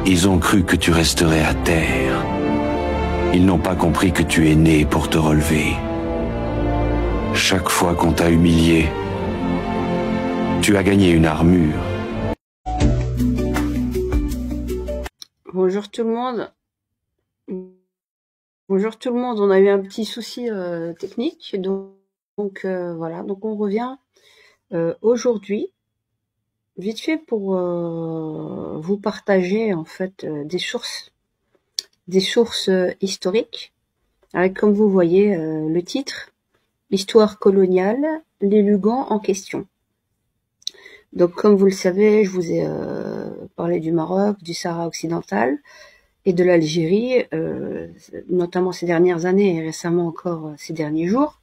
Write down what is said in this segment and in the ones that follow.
Ils ont cru que tu resterais à terre. Ils n'ont pas compris que tu es né pour te relever. Chaque fois qu'on t'a humilié, tu as gagné une armure. Bonjour tout le monde. Bonjour tout le monde. On a eu un petit souci technique, donc voilà. Donc on revient aujourd'hui, vite fait pour vous partager en fait des sources historiques, avec comme vous voyez le titre Histoire coloniale, les Lugans en question. Donc comme vous le savez, je vous ai parlé du Maroc, du Sahara occidental et de l'Algérie, notamment ces dernières années et récemment encore ces derniers jours.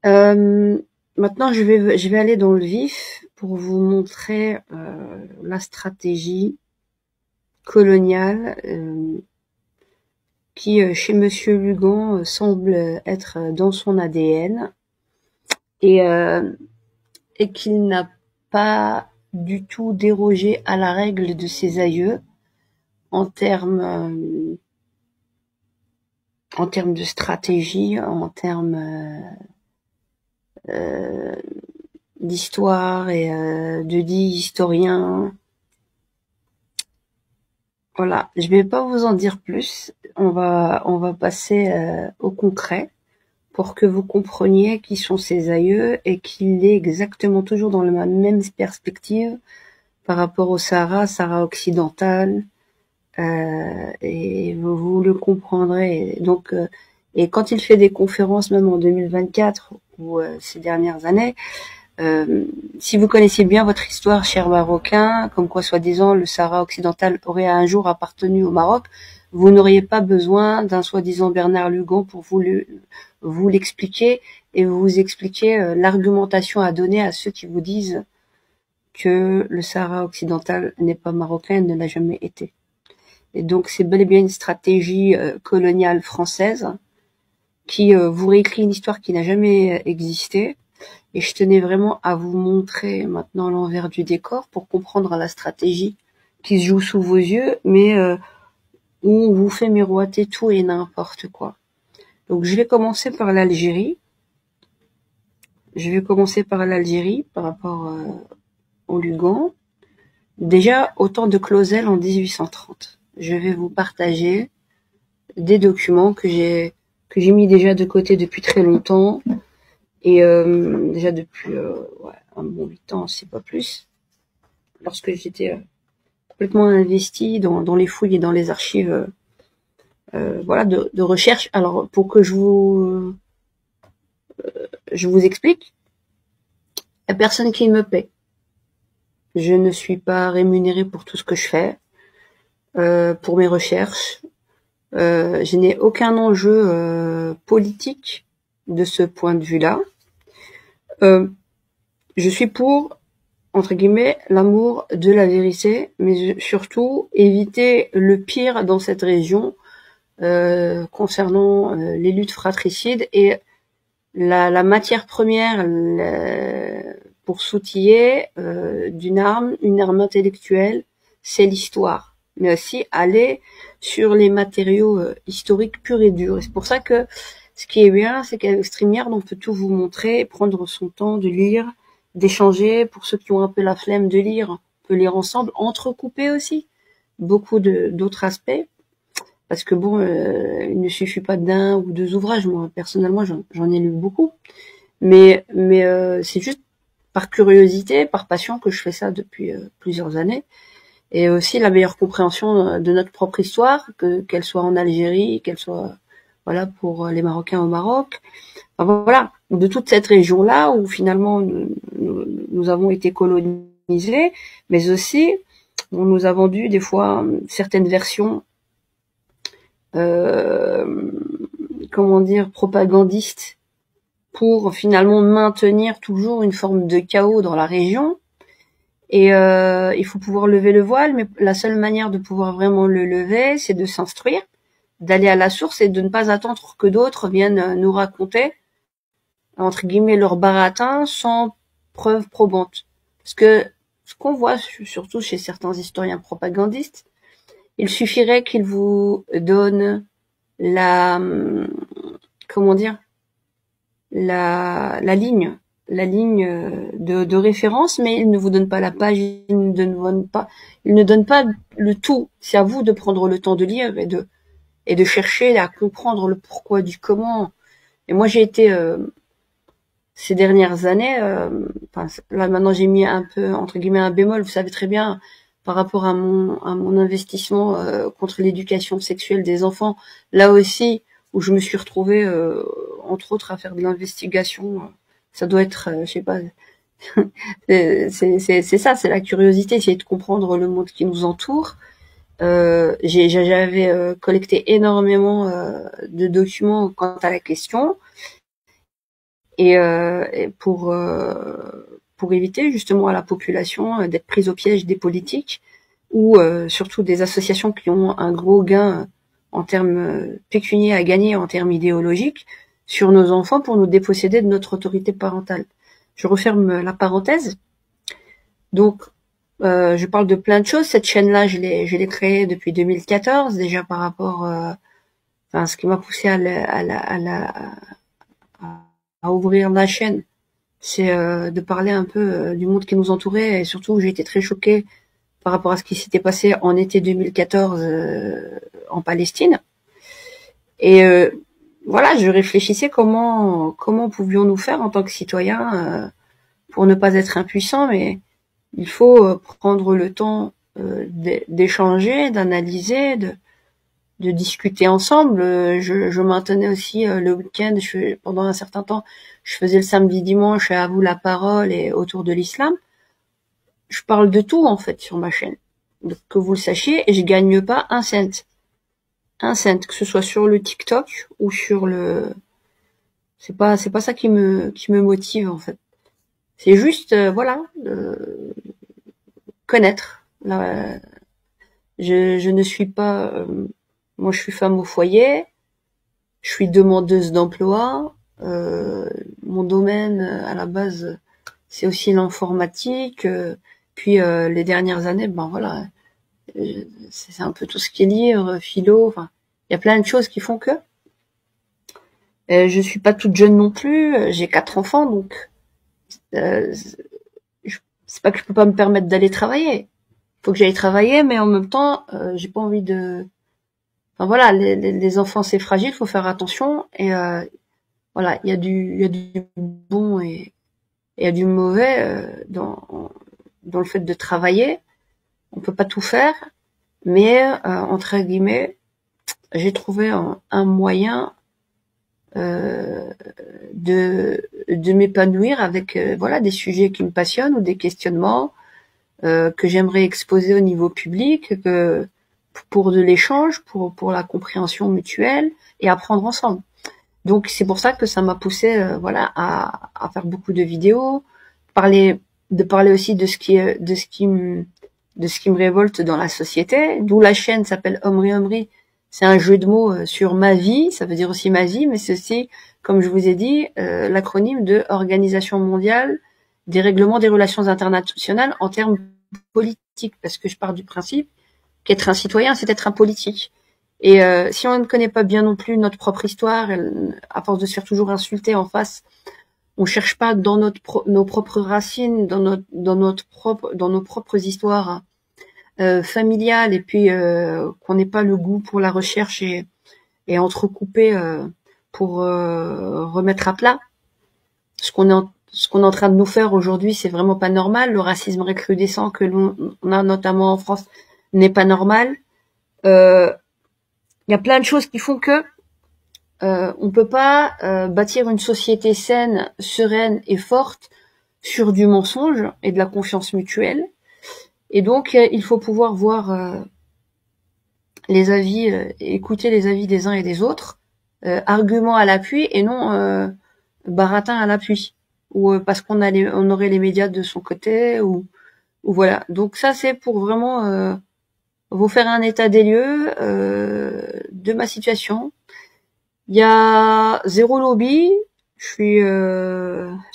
Maintenant, je vais aller dans le vif pour vous montrer la stratégie coloniale qui, chez Monsieur Lugan, semble être dans son ADN et qu'il n'a pas du tout dérogé à la règle de ses aïeux en termes de stratégie, en termes d'histoire et de dit historien. Voilà, je vais pas vous en dire plus. On va passer au concret pour que vous compreniez qui sont ses aïeux et qu'il est exactement toujours dans la même perspective par rapport au Sahara occidental, et vous le comprendrez. Donc, et quand il fait des conférences, même en 2024 ou ces dernières années, si vous connaissez bien votre histoire, chers Marocains, comme quoi soi-disant le Sahara occidental aurait un jour appartenu au Maroc, vous n'auriez pas besoin d'un soi-disant Bernard Lugan pour vous l'expliquer et vous expliquer l'argumentation à donner à ceux qui vous disent que le Sahara occidental n'est pas marocain et ne l'a jamais été. Et donc c'est bel et bien une stratégie coloniale française qui vous réécrit une histoire qui n'a jamais existé. Et je tenais vraiment à vous montrer maintenant l'envers du décor pour comprendre la stratégie qui se joue sous vos yeux, mais où on vous fait miroiter tout et n'importe quoi. Donc je vais commencer par l'Algérie. Par rapport au Lugan. Déjà, au temps de Clausel en 1830. Je vais vous partager des documents que j'ai mis déjà de côté depuis très longtemps. Et déjà depuis un bon 8 ans, c'est pas plus, lorsque j'étais complètement investie dans les fouilles et dans les archives voilà de recherche. Alors pour que je vous explique, il y a personne qui me paie. Je ne suis pas rémunérée pour tout ce que je fais, pour mes recherches. Je n'ai aucun enjeu politique de ce point de vue-là. Je suis pour, entre guillemets, l'amour de la vérité, mais surtout éviter le pire dans cette région concernant les luttes fratricides et la matière première pour s'outiller une arme intellectuelle, c'est l'histoire, mais aussi aller sur les matériaux historiques purs et durs. Et c'est pour ça que ce qui est bien, c'est qu'avec StreamYard, on peut tout vous montrer, prendre son temps de lire, d'échanger. Pour ceux qui ont un peu la flemme de lire, on peut lire ensemble, entrecouper aussi beaucoup d'autres aspects. Parce que bon, il ne suffit pas d'un ou deux ouvrages. Moi, personnellement, j'en ai lu beaucoup. Mais c'est juste par curiosité, par passion que je fais ça depuis plusieurs années. Et aussi la meilleure compréhension de notre propre histoire, qu'elle soit en Algérie, qu'elle soit voilà pour les Marocains au Maroc. Enfin, voilà, de toute cette région-là où finalement nous avons été colonisés, mais aussi on nous a vendu des fois certaines versions comment dire, propagandistes pour finalement maintenir toujours une forme de chaos dans la région. Et il faut pouvoir lever le voile, mais la seule manière de pouvoir vraiment le lever, c'est de s'instruire, d'aller à la source et de ne pas attendre que d'autres viennent nous raconter, entre guillemets, leur baratin sans preuve probante. Parce que ce qu'on voit surtout chez certains historiens propagandistes, Il suffirait qu'il vous donne la, comment dire, la ligne de référence, mais il ne vous donne pas la page, il ne donne pas le tout. C'est à vous de prendre le temps de lire et de chercher à comprendre le pourquoi du comment. Et moi, j'ai été ces dernières années, là maintenant j'ai mis un peu entre guillemets un bémol. Vous savez très bien par rapport à mon investissement contre l'éducation sexuelle des enfants. Là aussi, où je me suis retrouvée entre autres à faire de l'investigation. Ça doit être, je sais pas. C'est ça, c'est la curiosité, essayer de comprendre le monde qui nous entoure. J'avais collecté énormément de documents quant à la question et pour éviter justement à la population d'être prise au piège des politiques ou surtout des associations qui ont un gros gain en termes pécuniaires à gagner en termes idéologiques sur nos enfants pour nous déposséder de notre autorité parentale. Je referme la parenthèse. Donc je parle de plein de choses. Cette chaîne-là, je l'ai créée depuis 2014, déjà par rapport, ce qui m'a poussé à ouvrir la chaîne, c'est de parler un peu du monde qui nous entourait et surtout j'ai été très choquée par rapport à ce qui s'était passé en été 2014 en Palestine. Et voilà, je réfléchissais comment pouvions-nous faire en tant que citoyens pour ne pas être impuissants, mais il faut prendre le temps d'échanger, d'analyser, de discuter ensemble. Je maintenais aussi le week-end, pendant un certain temps, je faisais le samedi dimanche à vous la parole et autour de l'islam. Je parle de tout en fait sur ma chaîne, donc, que vous le sachiez, et je gagne pas un cent, que ce soit sur le TikTok ou sur le. C'est pas ça qui me motive en fait. C'est juste voilà. Connaître. Je ne suis pas. Moi, je suis femme au foyer. Je suis demandeuse d'emploi. Mon domaine, à la base, c'est aussi l'informatique. Puis les dernières années, ben voilà, c'est un peu tout ce qui est livre, philo. Enfin, il y a plein de choses qui font que. Je suis pas toute jeune non plus. J'ai 4 enfants, donc c'est pas que je peux pas me permettre d'aller travailler. Faut que j'aille travailler, mais en même temps, j'ai pas envie de. Enfin voilà, les enfants c'est fragile, faut faire attention. Et voilà, il y a du bon et il y a du mauvais dans le fait de travailler. On peut pas tout faire, mais entre guillemets, j'ai trouvé un moyen de m'épanouir avec voilà des sujets qui me passionnent ou des questionnements que j'aimerais exposer au niveau public, pour de l'échange, pour la compréhension mutuelle et apprendre ensemble. Donc c'est pour ça que ça m'a poussé voilà à faire beaucoup de vidéos, parler aussi de ce qui me révolte dans la société, d'où la chaîne s'appelle Omri Omri. C'est un jeu de mots sur ma vie, ça veut dire aussi ma vie, mais c'est aussi, comme je vous ai dit, l'acronyme de Organisation mondiale des règlements des relations internationales en termes politiques, parce que je pars du principe qu'être un citoyen, c'est être un politique. Et si on ne connaît pas bien non plus notre propre histoire, à force de se faire toujours insulter en face, on cherche pas dans nos propres racines, dans nos propres histoires familiales, et puis qu'on n'ait pas le goût pour la recherche et entrecouper pour remettre à plat ce qu'on est en train de nous faire aujourd'hui. C'est vraiment pas normal. Le racisme recrudescent que l'on a notamment en France n'est pas normal. Il y a plein de choses qui font que on peut pas bâtir une société saine, sereine et forte sur du mensonge et de la confiance mutuelle. Et donc il faut pouvoir voir les avis, écouter les avis des uns et des autres, arguments à l'appui et non baratin à l'appui, ou parce qu'on aurait les médias de son côté, ou voilà. Donc ça c'est pour vraiment vous faire un état des lieux de ma situation. Il y a 0 lobby, je suis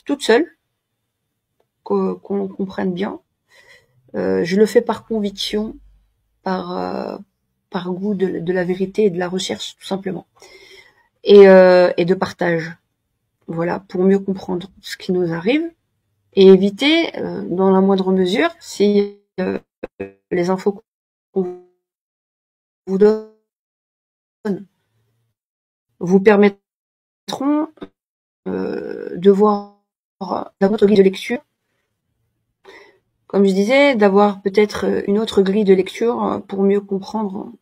toute seule, qu'on comprenne bien. Je le fais par conviction, par goût de la vérité et de la recherche, tout simplement. Et de partage. Voilà, pour mieux comprendre ce qui nous arrive et éviter, dans la moindre mesure, si les infos qu'on vous donne vous permettront de voir dans votre grille de lecture, comme je disais, d'avoir peut-être une autre grille de lecture pour mieux comprendre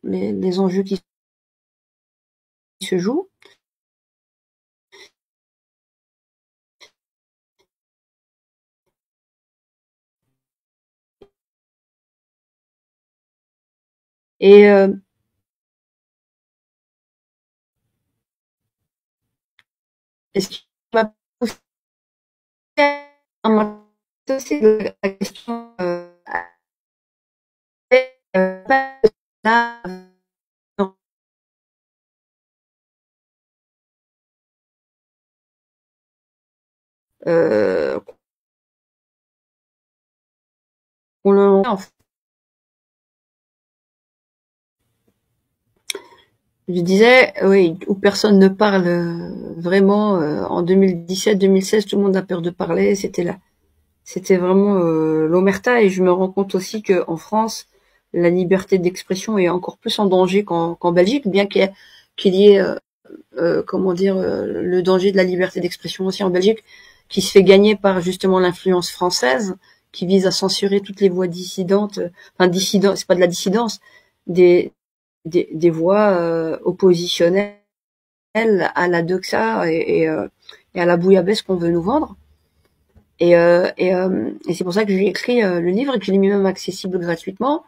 les enjeux qui se jouent. Et ce qui m'a poussé à m'intéresser de la question on le je disais, oui, où personne ne parle vraiment. En 2017-2016, tout le monde a peur de parler. C'était vraiment l'omerta. Et je me rends compte aussi que en France, la liberté d'expression est encore plus en danger qu'en Belgique, bien qu'il y ait, comment dire, le danger de la liberté d'expression aussi en Belgique, qui se fait gagner par justement l'influence française, qui vise à censurer toutes les voix dissidentes. Enfin, dissidentes, c'est pas de la dissidence, des voix oppositionnelles à la doxa et à la bouillabaisse qu'on veut nous vendre. Et c'est pour ça que j'ai écrit le livre et que je l'ai mis même accessible gratuitement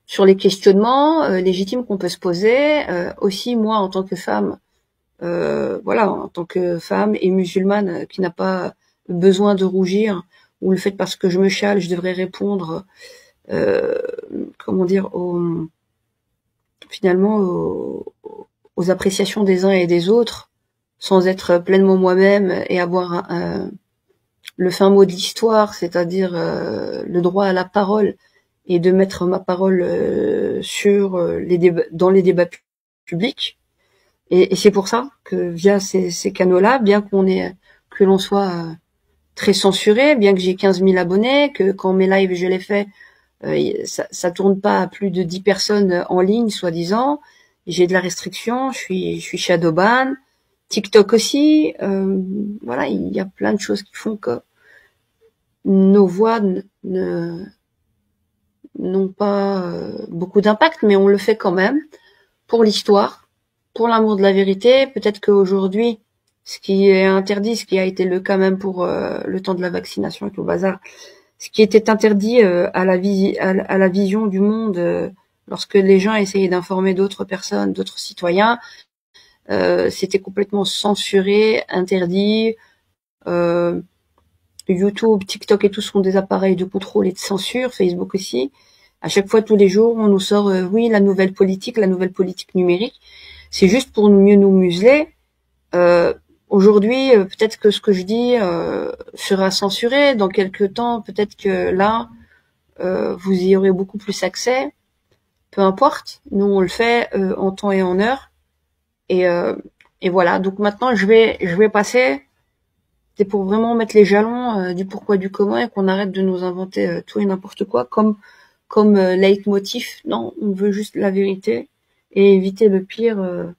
sur les questionnements légitimes qu'on peut se poser. Aussi, moi, en tant que femme, voilà, en tant que femme et musulmane qui n'a pas besoin de rougir, ou le fait parce que je me chale, je devrais répondre, comment dire, finalement aux appréciations des uns et des autres, sans être pleinement moi-même et avoir le fin mot de l'histoire, c'est-à-dire le droit à la parole et de mettre ma parole sur les débats, dans les débats publics. Et c'est pour ça que via ces canaux-là, bien que l'on soit très censuré, bien que j'ai 15 000 abonnés, que quand mes lives je les fais, ça tourne pas à plus de 10 personnes en ligne, soi-disant. J'ai de la restriction, je suis shadowban, TikTok aussi. Voilà, il y a plein de choses qui font que nos voix n'ont pas beaucoup d'impact, mais on le fait quand même pour l'histoire, pour l'amour de la vérité. Peut-être qu'aujourd'hui, ce qui est interdit, ce qui a été le cas même pour le temps de la vaccination et tout le bazar, ce qui était interdit à la vision du monde lorsque les gens essayaient d'informer d'autres personnes, d'autres citoyens, c'était complètement censuré, interdit. YouTube, TikTok et tout sont des appareils de contrôle et de censure, Facebook aussi. À chaque fois, tous les jours, on nous sort, oui, la nouvelle politique numérique. C'est juste pour mieux nous museler. Aujourd'hui, peut-être que ce que je dis sera censuré. Dans quelques temps, peut-être que là, vous y aurez beaucoup plus accès. Peu importe. Nous, on le fait en temps et en heure. Et voilà. Donc maintenant, je vais passer. C'est pour vraiment mettre les jalons du pourquoi du comment et qu'on arrête de nous inventer tout et n'importe quoi comme leitmotiv. Non, on veut juste la vérité et éviter le pire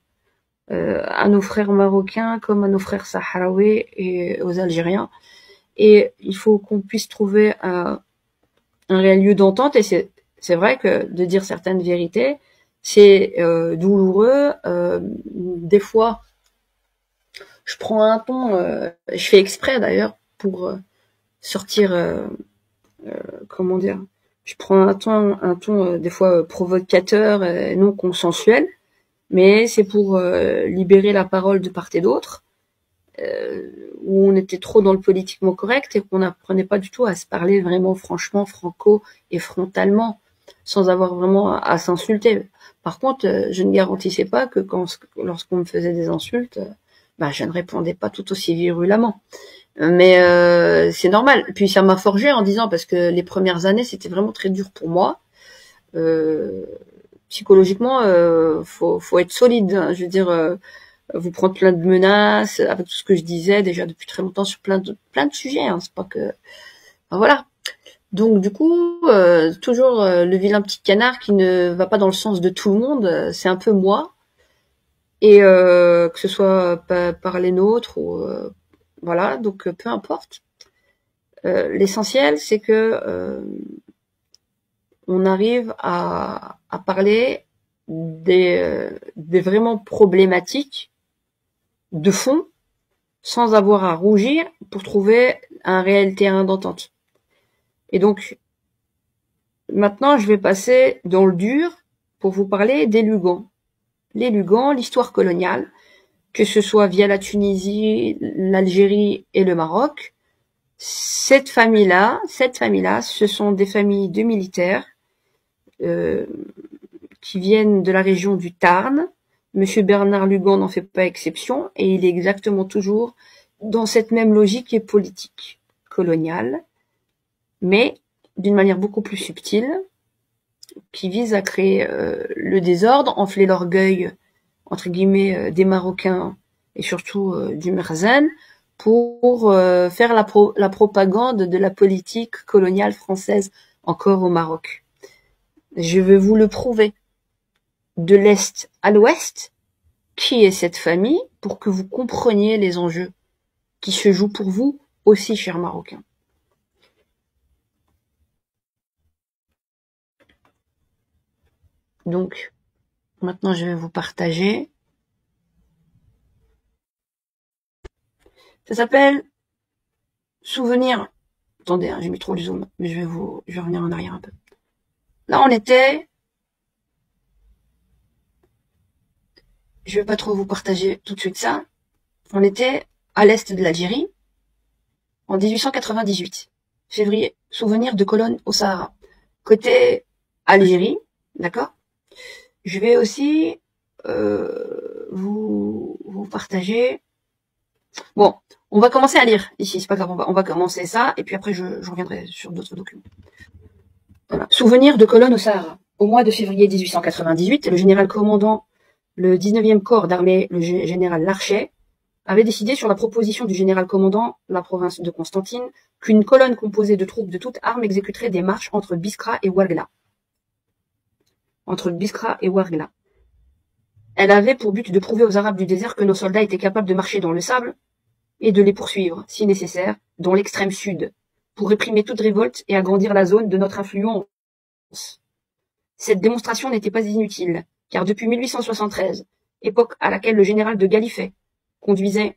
à nos frères marocains comme à nos frères sahraouis et aux Algériens. Et il faut qu'on puisse trouver un réel lieu d'entente. Et c'est vrai que de dire certaines vérités, c'est douloureux. Des fois, je prends un ton, je fais exprès d'ailleurs pour sortir, comment dire, je prends un ton des fois provocateur et non consensuel, mais c'est pour libérer la parole de part et d'autre, où on était trop dans le politiquement correct et qu'on n'apprenait pas du tout à se parler vraiment franchement, franco et frontalement, sans avoir vraiment à s'insulter. Par contre, je ne garantissais pas que lorsqu'on me faisait des insultes, je ne répondais pas tout aussi virulemment. Mais c'est normal. Puis ça m'a forgé en disant, parce que les premières années, c'était vraiment très dur pour moi, psychologiquement, faut être solide, hein. Je veux dire, vous prendre plein de menaces, avec tout ce que je disais déjà depuis très longtemps sur plein de sujets, hein. C'est pas que... Enfin, voilà. Donc du coup, toujours le vilain petit canard qui ne va pas dans le sens de tout le monde, c'est un peu moi. Et que ce soit par les nôtres ou... voilà, donc peu importe. L'essentiel, c'est que on arrive à parler des vraiment problématiques de fond sans avoir à rougir pour trouver un réel terrain d'entente. Et donc, maintenant, je vais passer dans le dur pour vous parler des Lugans. Les Lugans, l'histoire coloniale, que ce soit via la Tunisie, l'Algérie et le Maroc, cette famille-là, ce sont des familles de militaires qui viennent de la région du Tarn. Monsieur Bernard Lugan n'en fait pas exception et il est exactement toujours dans cette même logique et politique coloniale, mais d'une manière beaucoup plus subtile, qui vise à créer le désordre, enfler l'orgueil, entre guillemets, des Marocains et surtout du Merzen, pour faire la propagande de la politique coloniale française encore au Maroc. Je vais vous le prouver. De l'Est à l'Ouest, qui est cette famille, pour que vous compreniez les enjeux qui se jouent pour vous aussi, chers Marocains. Donc, maintenant je vais vous partager. Ça s'appelle Souvenir. Attendez, hein, j'ai mis trop le zoom, mais je vais revenir en arrière un peu. Là, on était... Je vais pas trop vous partager tout de suite ça. On était à l'est de l'Algérie, en 1898. Février, souvenir de colonne au Sahara. Côté Algérie, d'accord? Je vais aussi vous partager... Bon, on va commencer à lire ici, c'est pas grave, on va commencer ça, et puis après je reviendrai sur d'autres documents. Voilà. Souvenir de colonne au Sahara. Au mois de février 1898, le général commandant le 19e corps d'armée, le général Larchet, avait décidé sur la proposition du général commandant la province de Constantine qu'une colonne composée de troupes de toutes armes exécuterait des marches entre Biskra et Ouargla. Elle avait pour but de prouver aux Arabes du désert que nos soldats étaient capables de marcher dans le sable et de les poursuivre, si nécessaire, dans l'extrême sud, pour réprimer toute révolte et agrandir la zone de notre influence. Cette démonstration n'était pas inutile, car depuis 1873, époque à laquelle le général de Gallifet conduisit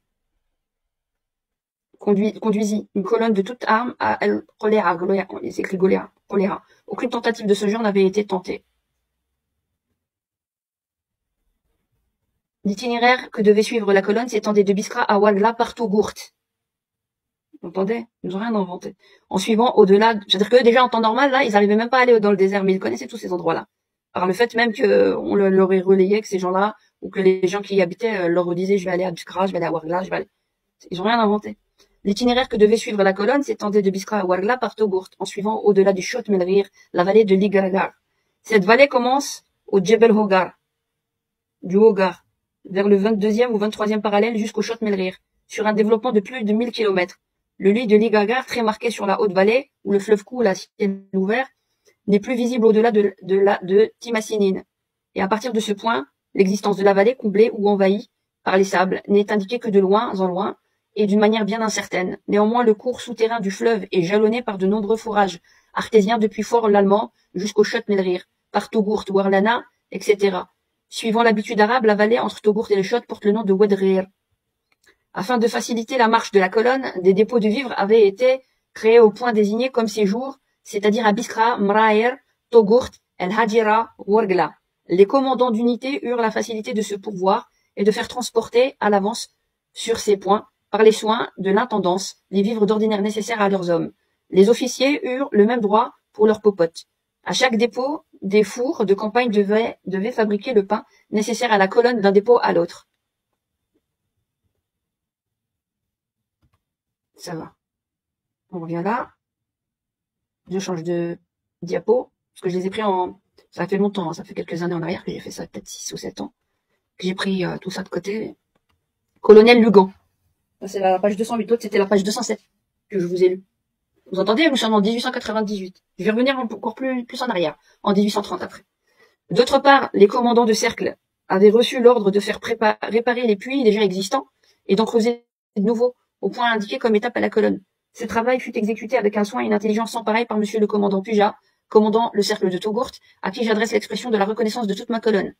une colonne de toutes armes à El Golea, on les écrit Golea, aucune tentative de ce genre n'avait été tentée. L'itinéraire que devait suivre la colonne s'étendait de Biskra à Ouargla par Togourt. Vous entendez? Ils n'ont rien inventé. En suivant au-delà, c'est-à-dire que déjà en temps normal, là, ils n'arrivaient même pas à aller dans le désert, mais ils connaissaient tous ces endroits-là. Par le fait même qu'on leur ait relayé que ces gens-là, ou que les gens qui y habitaient leur disaient je vais aller à Biskra, je vais aller à Ouargla, Ils n'ont rien inventé. L'itinéraire que devait suivre la colonne s'étendait de Biskra à Ouargla par Togourt, en suivant au-delà du Chott Melrir, la vallée de Ligargar. Cette vallée commence au Djebel Hogar, du Hogar, vers le 22e ou 23e parallèle jusqu'au Chott Melrir, sur un développement de plus de 1000 km. Le lit de Ligargar, très marqué sur la haute vallée, où le fleuve coule à ciel ouvert, n'est plus visible au-delà de Timassinine. Et à partir de ce point, l'existence de la vallée, comblée ou envahie par les sables, n'est indiquée que de loin en loin, et d'une manière bien incertaine. Néanmoins, le cours souterrain du fleuve est jalonné par de nombreux forages artésiens depuis Fort l'Allemand jusqu'au Chott Melrir, par Togourt, Ouarlana, etc. Suivant l'habitude arabe, la vallée entre Togourt et le Chott porte le nom de Oued-Rir. Afin de faciliter la marche de la colonne, des dépôts de vivres avaient été créés au point désigné comme séjour, c'est-à-dire à Biskra, Mraer, Togourt, El Hadjira, Ouargla. Les commandants d'unités eurent la facilité de se pourvoir et de faire transporter à l'avance sur ces points, par les soins de l'intendance, les vivres d'ordinaire nécessaires à leurs hommes. Les officiers eurent le même droit pour leurs popotes. À chaque dépôt, des fours de campagne devaient fabriquer le pain nécessaire à la colonne d'un dépôt à l'autre. Ça va. On revient là. Je change de diapo, parce que je les ai pris en Ça fait longtemps, hein, ça fait quelques années en arrière que j'ai fait ça, peut-être 6 ou 7 ans, que j'ai pris tout ça de côté. Colonel Lugan. Ça, c'est la page 208. L'autre, c'était la page 207 que je vous ai lu. Vous entendez? Nous sommes en 1898. Je vais revenir encore plus en arrière, en 1830 après. D'autre part, les commandants de cercle avaient reçu l'ordre de faire réparer les puits déjà existants et d'en creuser de nouveaux, au point indiqué comme étape à la colonne. Ce travail fut exécuté avec un soin et une intelligence sans pareil par monsieur le commandant Puja, commandant le cercle de Togourt, à qui j'adresse l'expression de la reconnaissance de toute ma colonne.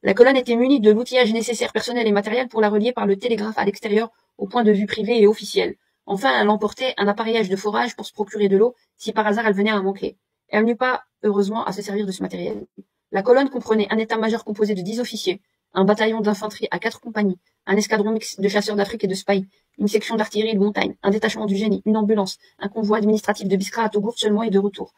La colonne était munie de l'outillage nécessaire personnel et matériel pour la relier par le télégraphe à l'extérieur au point de vue privé et officiel. Enfin, elle emportait un appareillage de forage pour se procurer de l'eau si par hasard elle venait à manquer. Elle n'eut pas, heureusement, à se servir de ce matériel. La colonne comprenait un état-major composé de 10 officiers, un bataillon d'infanterie à 4 compagnies, un escadron mixte de chasseurs d'Afrique et de Spahi, une section d'artillerie de montagne, un détachement du génie, une ambulance, un convoi administratif de Biskra à Togourt seulement et de retour.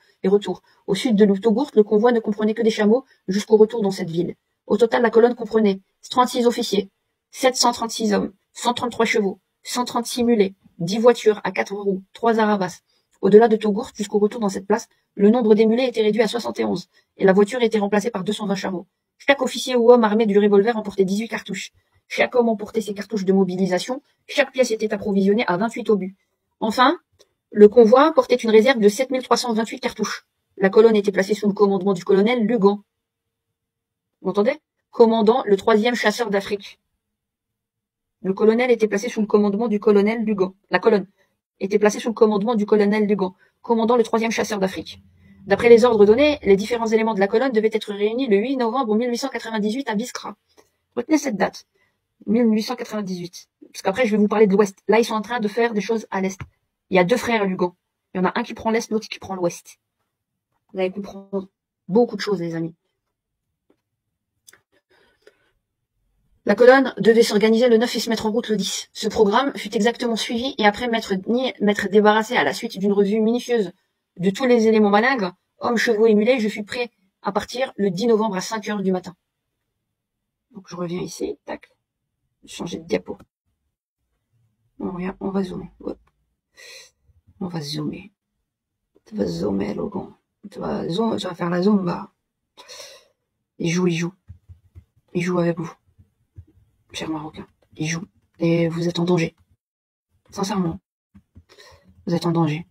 Au sud de Togourt, le convoi ne comprenait que des chameaux jusqu'au retour dans cette ville. Au total, la colonne comprenait 36 officiers, 736 hommes, 133 chevaux, 136 mulets, 10 voitures à 4 roues, 3 arabas. Au-delà de Togourt, jusqu'au retour dans cette place, le nombre des mulets était réduit à 71, et la voiture était remplacée par 220 chameaux. Chaque officier ou homme armé du revolver emportait 18 cartouches. Chaque homme emportait ses cartouches de mobilisation. Chaque pièce était approvisionnée à 28 obus. Enfin, le convoi portait une réserve de 7328 cartouches. La colonne était placée sous le commandement du colonel Lugan. Vous entendez? Commandant le 3e chasseur d'Afrique. Le colonel était placé sous le commandement du colonel Lugan. La colonne était placée sous le commandement du colonel Lugan, commandant le 3e chasseur d'Afrique. D'après les ordres donnés, les différents éléments de la colonne devaient être réunis le 8 novembre 1898 à Biskra. Retenez cette date. 1898. Parce qu'après, je vais vous parler de l'Ouest. Là, ils sont en train de faire des choses à l'Est. Il y a 2 frères Lugan. Il y en a un qui prend l'Est, l'autre qui prend l'Ouest. Vous allez comprendre beaucoup de choses, les amis. La colonne devait s'organiser le 9 et se mettre en route le 10. Ce programme fut exactement suivi et après m'être débarrassé à la suite d'une revue minutieuse de tous les éléments malingres, hommes, chevaux et mulets, je fus prêt à partir le 10 novembre à 5 heures du matin. Donc je reviens ici, tac, changer de diapo. On va zoomer. Ouais. On va zoomer. Tu vas zoomer, Logan. Tu vas faire la zumba. Il joue. Il joue avec vous. Cher Marocain. Il joue. Et vous êtes en danger. Sincèrement. Vous êtes en danger.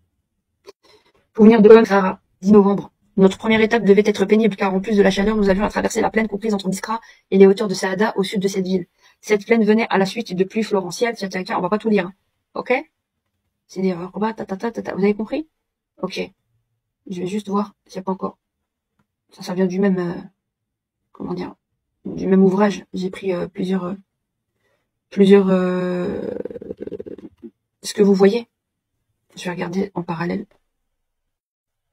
Pour venir de Ankara, 10 novembre. Notre première étape devait être pénible car en plus de la chaleur, nous avions à traverser la plaine comprise entre Biskra et les hauteurs de Saada au sud de cette ville. Cette plaine venait à la suite de pluies florentielles. On va pas tout lire. Hein. Ok? C'est des repas, Vous avez compris? Ok. Je vais juste voir s'il n'y a pas encore. Ça vient du même, comment dire, du même ouvrage. J'ai pris plusieurs. Ce que vous voyez. Je vais regarder en parallèle.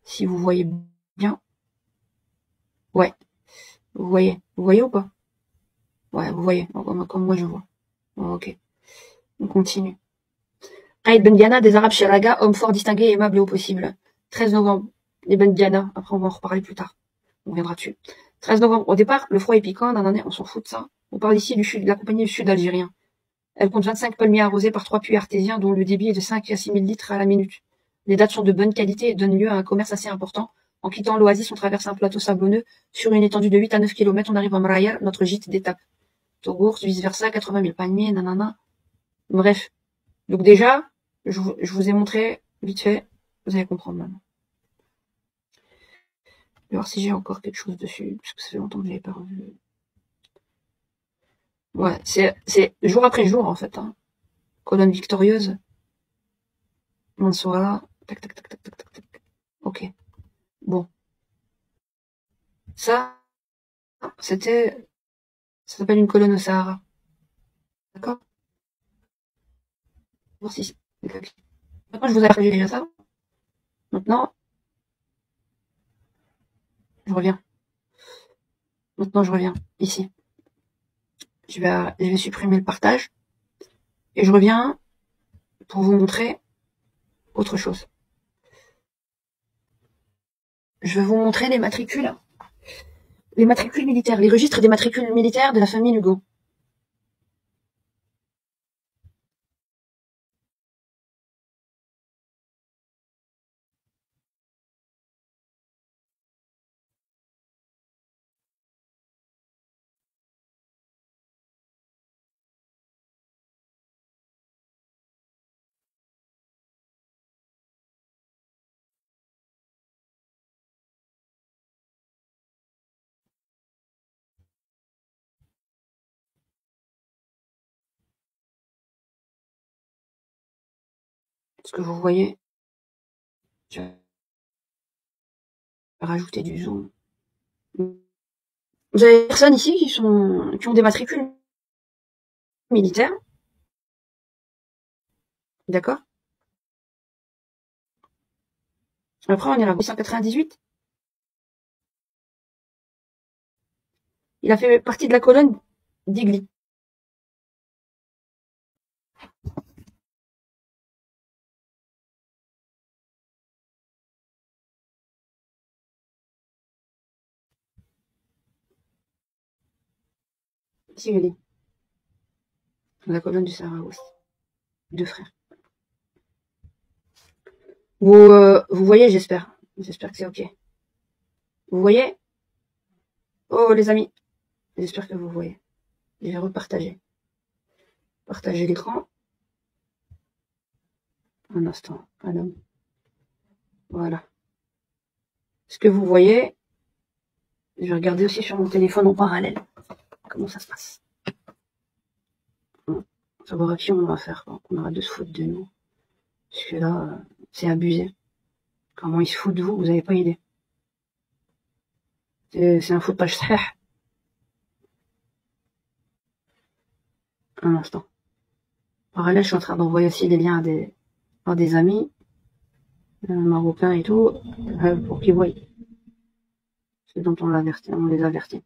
Si vous voyez bien. Ouais. Vous voyez ou pas? Ouais, vous voyez. Comme moi je vois. Ok. On continue. Aïd Ben Diana, des Arabes Sharaga, homme fort distingué et aimable au possible. 13 novembre. Les Ben Diana. Après, on va en reparler plus tard. On viendra dessus. 13 novembre. Au départ, le froid est piquant. On s'en fout de ça. On parle ici de la compagnie du sud algérien. Elle compte 25 palmiers arrosés par 3 puits artésiens dont le débit est de 5 à 6 000 litres à la minute. Les dates sont de bonne qualité et donnent lieu à un commerce assez important. En quittant l'oasis, on traverse un plateau sablonneux. Sur une étendue de 8 à 9 km, on arrive à Mraya, notre gîte d'étape. Togourt, vice-versa, 80 000 palmiers, nanana. Bref. Donc déjà, je vous ai montré, vite fait, vous allez comprendre maintenant. Je vais voir si j'ai encore quelque chose dessus, parce que ça fait longtemps que je l'ai pas revu. Ouais, c'est jour après jour, en fait, hein. Colonne victorieuse. Mansoura. Tac, tac, tac, tac, tac, tac, tac. Ok. Bon. Ça s'appelle une colonne au Sahara. D'accord? Voir si maintenant, je vous ai prévu déjà ça. Maintenant, je reviens. Maintenant, je reviens. Ici. Je vais supprimer le partage. Et je reviens pour vous montrer autre chose. Je vais vous montrer les matricules militaires, les registres des matricules militaires de la famille Lugan. ce que vous voyez, je vais rajouter du zoom. Vous avez des personnes ici qui ont des matricules militaires. D'accord? Après, on est à 898. Il a fait partie de la colonne d'Igli. Ici, il est. La colonne du Sahara-Ouest. Deux frères. Vous voyez, j'espère. J'espère que c'est ok. Vous voyez? Oh, les amis. J'espère que vous voyez. Je vais repartager. Partager l'écran. Un instant. Alors. Voilà. Ce que vous voyez, je vais regarder aussi sur mon téléphone en parallèle. Comment ça se passe. Savoir à qui on va faire. On aura de se foutre de nous. Parce que là, c'est abusé. Comment ils se foutent de vous, vous n'avez pas idée. C'est un foutage sahih. Un instant. En parallèle, je suis en train d'envoyer aussi des liens à des amis marocains et tout, pour qu'ils voient. C'est dont on les avertit.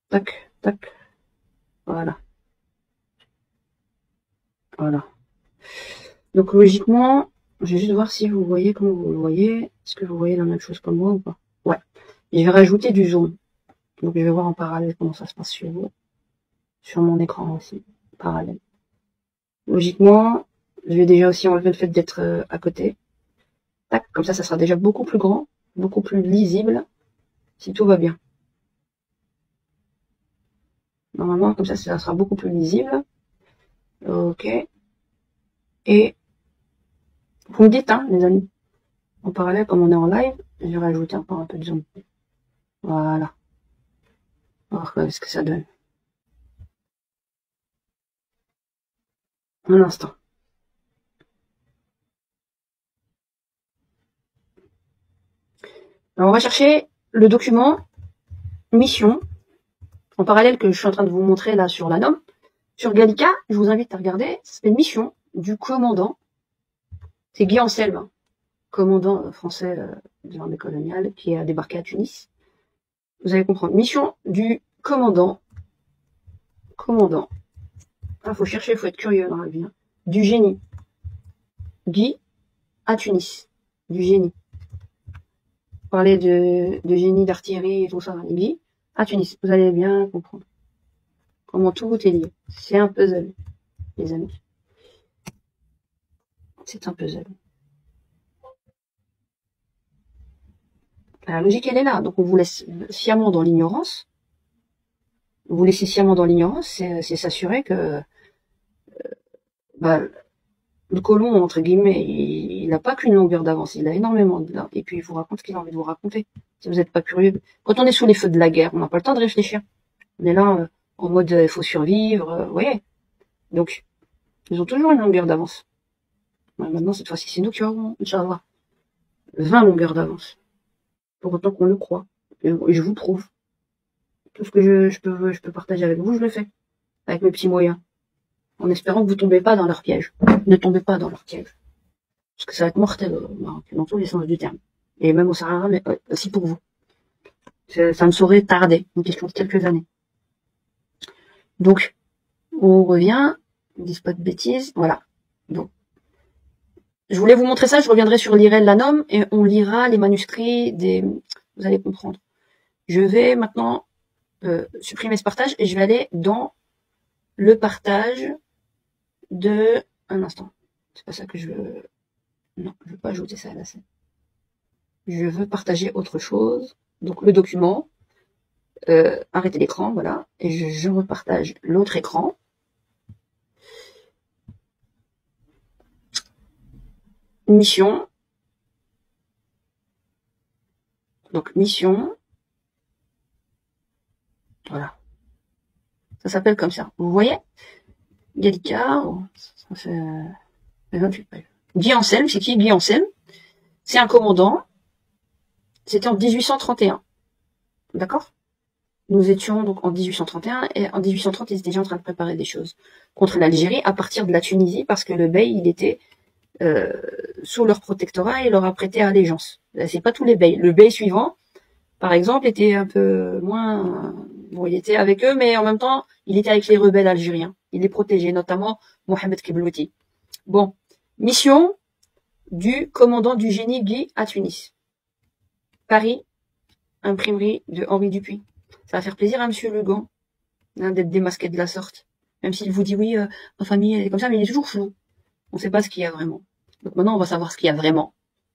Tac, tac. Voilà. Voilà. Donc logiquement, je vais juste voir si vous voyez comment vous le voyez. Est-ce que vous voyez la même chose que moi ou pas? Ouais. Et je vais rajouter du zoom. Donc je vais voir en parallèle comment ça se passe sur vous. Sur mon écran aussi. Parallèle. Logiquement, je vais déjà aussi enlever le fait d'être à côté. Tac, comme ça sera déjà beaucoup plus grand, beaucoup plus lisible, si tout va bien. Normalement, comme ça sera beaucoup plus lisible. Ok. Et vous me dites, hein, les amis. En parallèle, comme on est en live, je vais rajouter encore un peu de zoom. Voilà. On va voir ce que ça donne. Un instant. Alors, on va chercher le document mission, en parallèle que je suis en train de vous montrer là sur la NOM. Sur Gallica, je vous invite à regarder, c'est une mission du commandant, c'est Guy Anselme, commandant français de l'armée coloniale qui a débarqué à Tunis. Vous allez comprendre. Mission du commandant. Ah, faut chercher, faut être curieux dans la vie. Hein. Du génie. Guy à Tunis. Du génie. Parler de génie d'artillerie et tout ça. Guy à Tunis. Vous allez bien comprendre comment tout est lié. C'est un puzzle, les amis. C'est un puzzle. La logique, elle est là. Donc, on vous laisse sciemment dans l'ignorance. Vous laissez sciemment dans l'ignorance, c'est s'assurer que le colon, entre guillemets, il n'a pas qu'une longueur d'avance, il a énormément de là. Et puis, il vous raconte ce qu'il a envie de vous raconter. Si vous n'êtes pas curieux. Quand on est sous les feux de la guerre, on n'a pas le temps de réfléchir. On est là, en mode, il faut survivre, vous voyez. Donc, ils ont toujours une longueur d'avance. Maintenant, cette fois-ci, c'est nous qui aurons, Inch'Allah, 20 longueurs d'avance. Pour autant qu'on le croit. Et je vous prouve. Tout ce que je peux partager avec vous, je le fais. Avec mes petits moyens. En espérant que vous tombez pas dans leur piège. Ne tombez pas dans leur piège. Parce que ça va être mortel au Maroc, dans tous les sens du terme. Et même au Sahara, mais aussi pour vous. Ça ne saurait tarder. Une question de quelques années. Donc, on revient. On ne dise pas de bêtises. Voilà. Donc, je voulais vous montrer ça. Je reviendrai sur l'IRL Lanom et on lira les manuscrits des... Vous allez comprendre. Je vais maintenant supprimer ce partage et je vais aller dans le partage de... Un instant. C'est pas ça que je veux... Non, je veux pas ajouter ça à la scène. Je veux partager autre chose. Donc le document, arrêter l'écran, voilà. Et je repartage l'autre écran. Mission. Donc mission. Voilà. Ça s'appelle comme ça. Vous voyez? Gallica, ça fait 28 pages. Guy Anselme, c'est qui Guy Anselme? C'est un commandant. C'était en 1831. D'accord? Nous étions donc en 1831, et en 1830, ils étaient déjà en train de préparer des choses contre l'Algérie à partir de la Tunisie, parce que le bey, il était sous leur protectorat et leur a prêté allégeance. C'est pas tous les beys. Le bey suivant, par exemple, était un peu moins... Bon, il était avec eux, mais en même temps, il était avec les rebelles algériens. Il les protégeait, notamment Mohamed Keblouti. Bon, mission du commandant du génie Guy à Tunis. Paris, imprimerie de Henri Dupuis. Ça va faire plaisir à Monsieur Legan d'être démasqué de la sorte. Même s'il vous dit oui, ma famille elle est comme ça, mais il est toujours flou. On ne sait pas ce qu'il y a vraiment. Donc maintenant, on va savoir ce qu'il y a vraiment.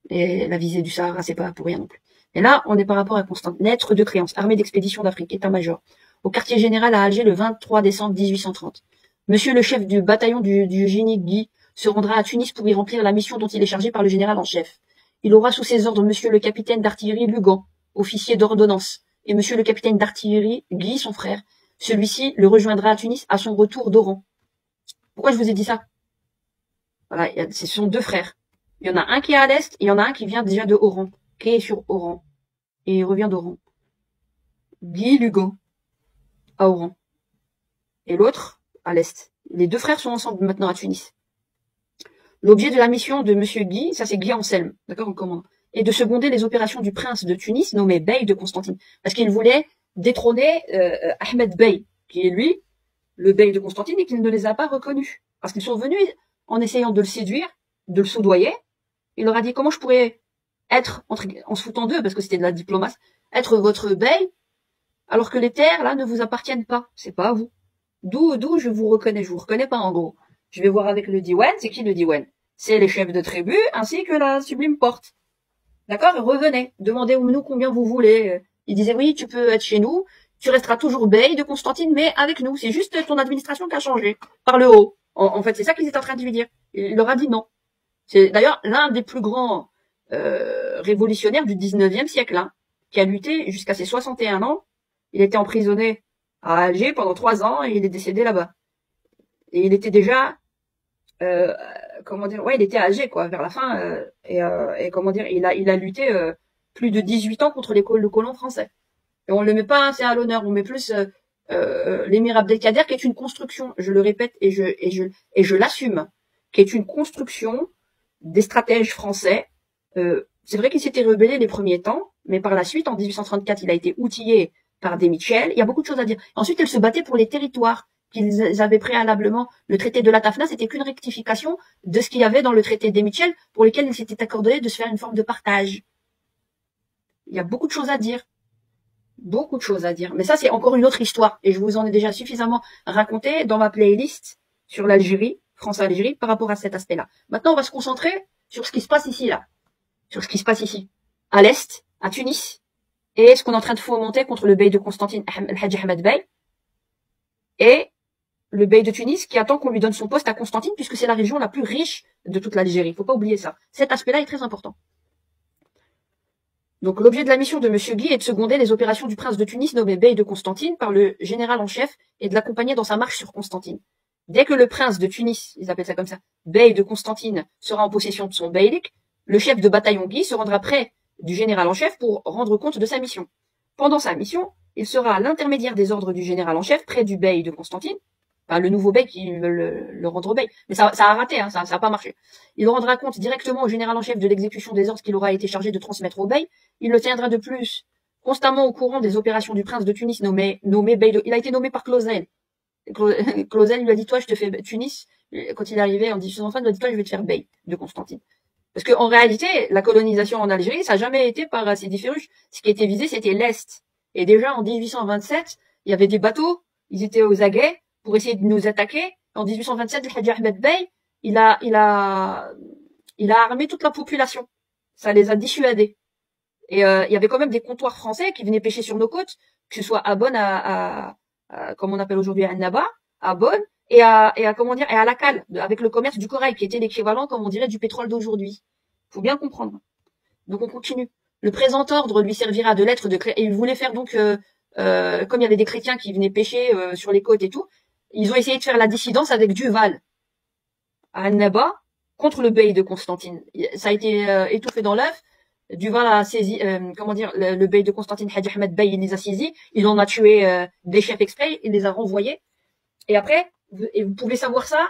Et la visée du Sahara, c'est pas pour rien non plus. Et là, on est par rapport à Constantine. Lettre de créance, armée d'expédition d'Afrique, état-major. Au quartier général à Alger le 23 décembre 1830. Monsieur le chef du bataillon du génie Guy se rendra à Tunis pour y remplir la mission dont il est chargé par le général en chef. Il aura sous ses ordres monsieur le capitaine d'artillerie Lugan, officier d'ordonnance, et monsieur le capitaine d'artillerie Guy, son frère. Celui-ci le rejoindra à Tunis à son retour d'Oran. Pourquoi je vous ai dit ça? Voilà, ce sont deux frères. Il y en a un qui est à l'est, et il y en a un qui vient déjà de Oran, qui est sur Oran. Et il revient d'Oran. Guy Lugan, à Oran. Et l'autre, à l'est. Les deux frères sont ensemble maintenant à Tunis. L'objet de la mission de monsieur Guy, ça c'est Guy Anselme, d'accord, en commande, est de seconder les opérations du prince de Tunis, nommé Bey de Constantine. Parce qu'il voulait détrôner Ahmed Bey, qui est lui, le Bey de Constantine, et qu'il ne les a pas reconnus. Parce qu'ils sont venus en essayant de le séduire, de le soudoyer. Il leur a dit comment je pourrais être, en se foutant d'eux, parce que c'était de la diplomatie, être votre Bey, alors que les terres, là, ne vous appartiennent pas. C'est pas à vous. D'où je vous reconnais. Je vous reconnais pas, en gros. Je vais voir avec le Diwan. C'est qui le Diwan? C'est les chefs de tribu, ainsi que la sublime porte. D'accord? Revenez. Demandez-nous combien vous voulez. Il disait, oui, tu peux être chez nous. Tu resteras toujours Bey de Constantine, mais avec nous. C'est juste ton administration qui a changé. Par le haut. En fait, c'est ça qu'ils étaient en train de lui dire. Il leur a dit non. C'est d'ailleurs l'un des plus grands révolutionnaires du 19e siècle, hein, qui a lutté jusqu'à ses 61 ans. Il était emprisonné à Alger pendant 3 ans et il est décédé là-bas. Et il était déjà, comment dire, ouais, il était à Alger, quoi, vers la fin, et comment dire, il a lutté plus de 18 ans contre le colon français. Et on le met pas assez à l'honneur, on met plus l'émir Abdelkader, qui est une construction, je le répète et je l'assume, qui est une construction des stratèges français. C'est vrai qu'il s'était rebellé les premiers temps, mais par la suite, en 1834, il a été outillé par des Mitchell. Il y a beaucoup de choses à dire. Ensuite, il se battait pour les territoires qu'ils avaient préalablement. Le traité de la Tafna, c'était qu'une rectification de ce qu'il y avait dans le traité des Mitchell, pour lesquels il s'était accordé de se faire une forme de partage. Il y a beaucoup de choses à dire. Beaucoup de choses à dire. Mais ça, c'est encore une autre histoire. Et je vous en ai déjà suffisamment raconté dans ma playlist sur l'Algérie, France-Algérie, par rapport à cet aspect-là. Maintenant, on va se concentrer sur ce qui se passe ici, là. Sur ce qui se passe ici. À l'Est, à Tunis. Et ce qu'on est en train de fomenter contre le bey de Constantine, Al-Hajj Ahmed Bey. Et le bey de Tunis qui attend qu'on lui donne son poste à Constantine, puisque c'est la région la plus riche de toute l'Algérie. Il faut pas oublier ça. Cet aspect-là est très important. Donc l'objet de la mission de monsieur Guy est de seconder les opérations du prince de Tunis nommé bey de Constantine par le général en chef et de l'accompagner dans sa marche sur Constantine. Dès que le prince de Tunis, ils appellent ça comme ça, bey de Constantine, sera en possession de son beylik, le chef de bataillon Guy se rendra près du général en chef pour rendre compte de sa mission. Pendant sa mission, il sera l'intermédiaire des ordres du général en chef près du bey de Constantine, enfin le nouveau bey qui veut le rendre bey. Mais ça a raté, hein, ça a pas marché. Il rendra compte directement au général en chef de l'exécution des ordres qu'il aura été chargé de transmettre au bey. Il le tiendra de plus constamment au courant des opérations du prince de Tunis nommé bey de... Il a été nommé par Clausel. Clausel lui a dit, toi, je te fais Tunis. Quand il est arrivé en 1830, il lui a dit, toi, je vais te faire bey de Constantine. Parce que en réalité, la colonisation en Algérie, ça n'a jamais été par Sidi Ferruch. Ce qui était visé, c'était l'Est. Et déjà, en 1827, il y avait des bateaux, ils étaient aux aguets pour essayer de nous attaquer. En 1827, le Hadji Ahmed Bey, il a armé toute la population. Ça les a dissuadés. Et il y avait quand même des comptoirs français qui venaient pêcher sur nos côtes, que ce soit à Bonn, comme on appelle aujourd'hui à Annaba, à Bonn, et à la cale, avec le commerce du corail, qui était l'équivalent, comme on dirait, du pétrole d'aujourd'hui. Faut bien comprendre. Donc on continue. Le présent ordre lui servira de lettre de et il voulait faire donc comme il y avait des chrétiens qui venaient pêcher sur les côtes et tout, ils ont essayé de faire la dissidence avec Duval à Annaba contre le bey de Constantine. Ça a été étouffé dans l'œuf. Duval a saisi, le bey de Constantine, Hadj Ahmed Bey, il les a saisis, il en a tué des chefs exprès, il les a renvoyés. Et après, vous pouvez savoir ça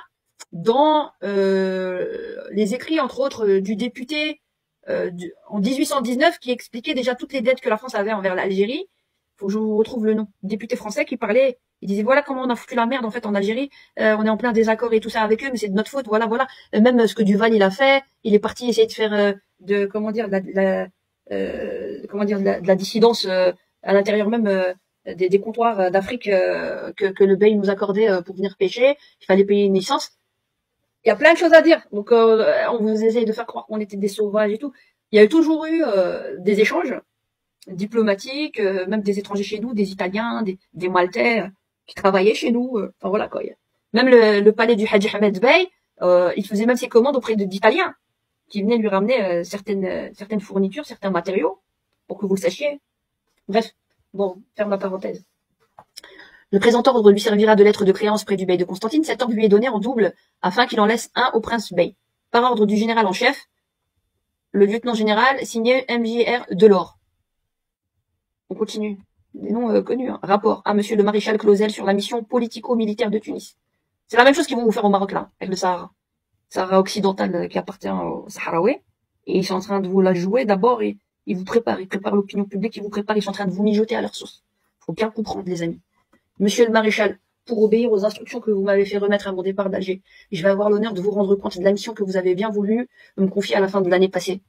dans les écrits, entre autres, du député en 1819 qui expliquait déjà toutes les dettes que la France avait envers l'Algérie. Faut que je vous retrouve le nom. Député français qui parlait, il disait voilà comment on a foutu la merde en fait en Algérie, on est en plein désaccord et tout ça avec eux, mais c'est de notre faute, voilà. Même ce que Duval il a fait, il est parti essayer de faire de la dissidence à l'intérieur même des comptoirs d'Afrique que le bey nous accordait pour venir pêcher. Il fallait payer une licence. Il y a plein de choses à dire. Donc on vous essaye de faire croire qu'on était des sauvages et tout. Il y a toujours eu des échanges diplomatiques, même des étrangers chez nous, des Italiens, des Maltais qui travaillaient chez nous. Enfin voilà quoi. Même le palais du Hadj Ahmed Bey, il faisait même ses commandes auprès d'Italiens qui venaient lui ramener certaines fournitures, certains matériaux, pour que vous le sachiez. Bref, bon, ferme la parenthèse. Le présent ordre lui servira de lettre de créance près du bey de Constantine. Cet ordre lui est donné en double, afin qu'il en laisse un au prince bey. Par ordre du général en chef, le lieutenant général, signé MJR Delors. On continue. Des noms connus. Hein. Rapport à monsieur le maréchal Clausel sur la mission politico-militaire de Tunis. C'est la même chose qu'ils vont vous faire au Maroc, là, avec le Sahara. Sahara occidental qui appartient aux Sahraouis. Et ils sont en train de vous la jouer d'abord et ils vous préparent. Ils préparent l'opinion publique, ils vous préparent. Ils sont en train de vous mijoter à leur sauce. Faut bien comprendre, les amis. Monsieur le maréchal, pour obéir aux instructions que vous m'avez fait remettre à mon départ d'Alger, je vais avoir l'honneur de vous rendre compte de la mission que vous avez bien voulu me confier à la fin de l'année passée.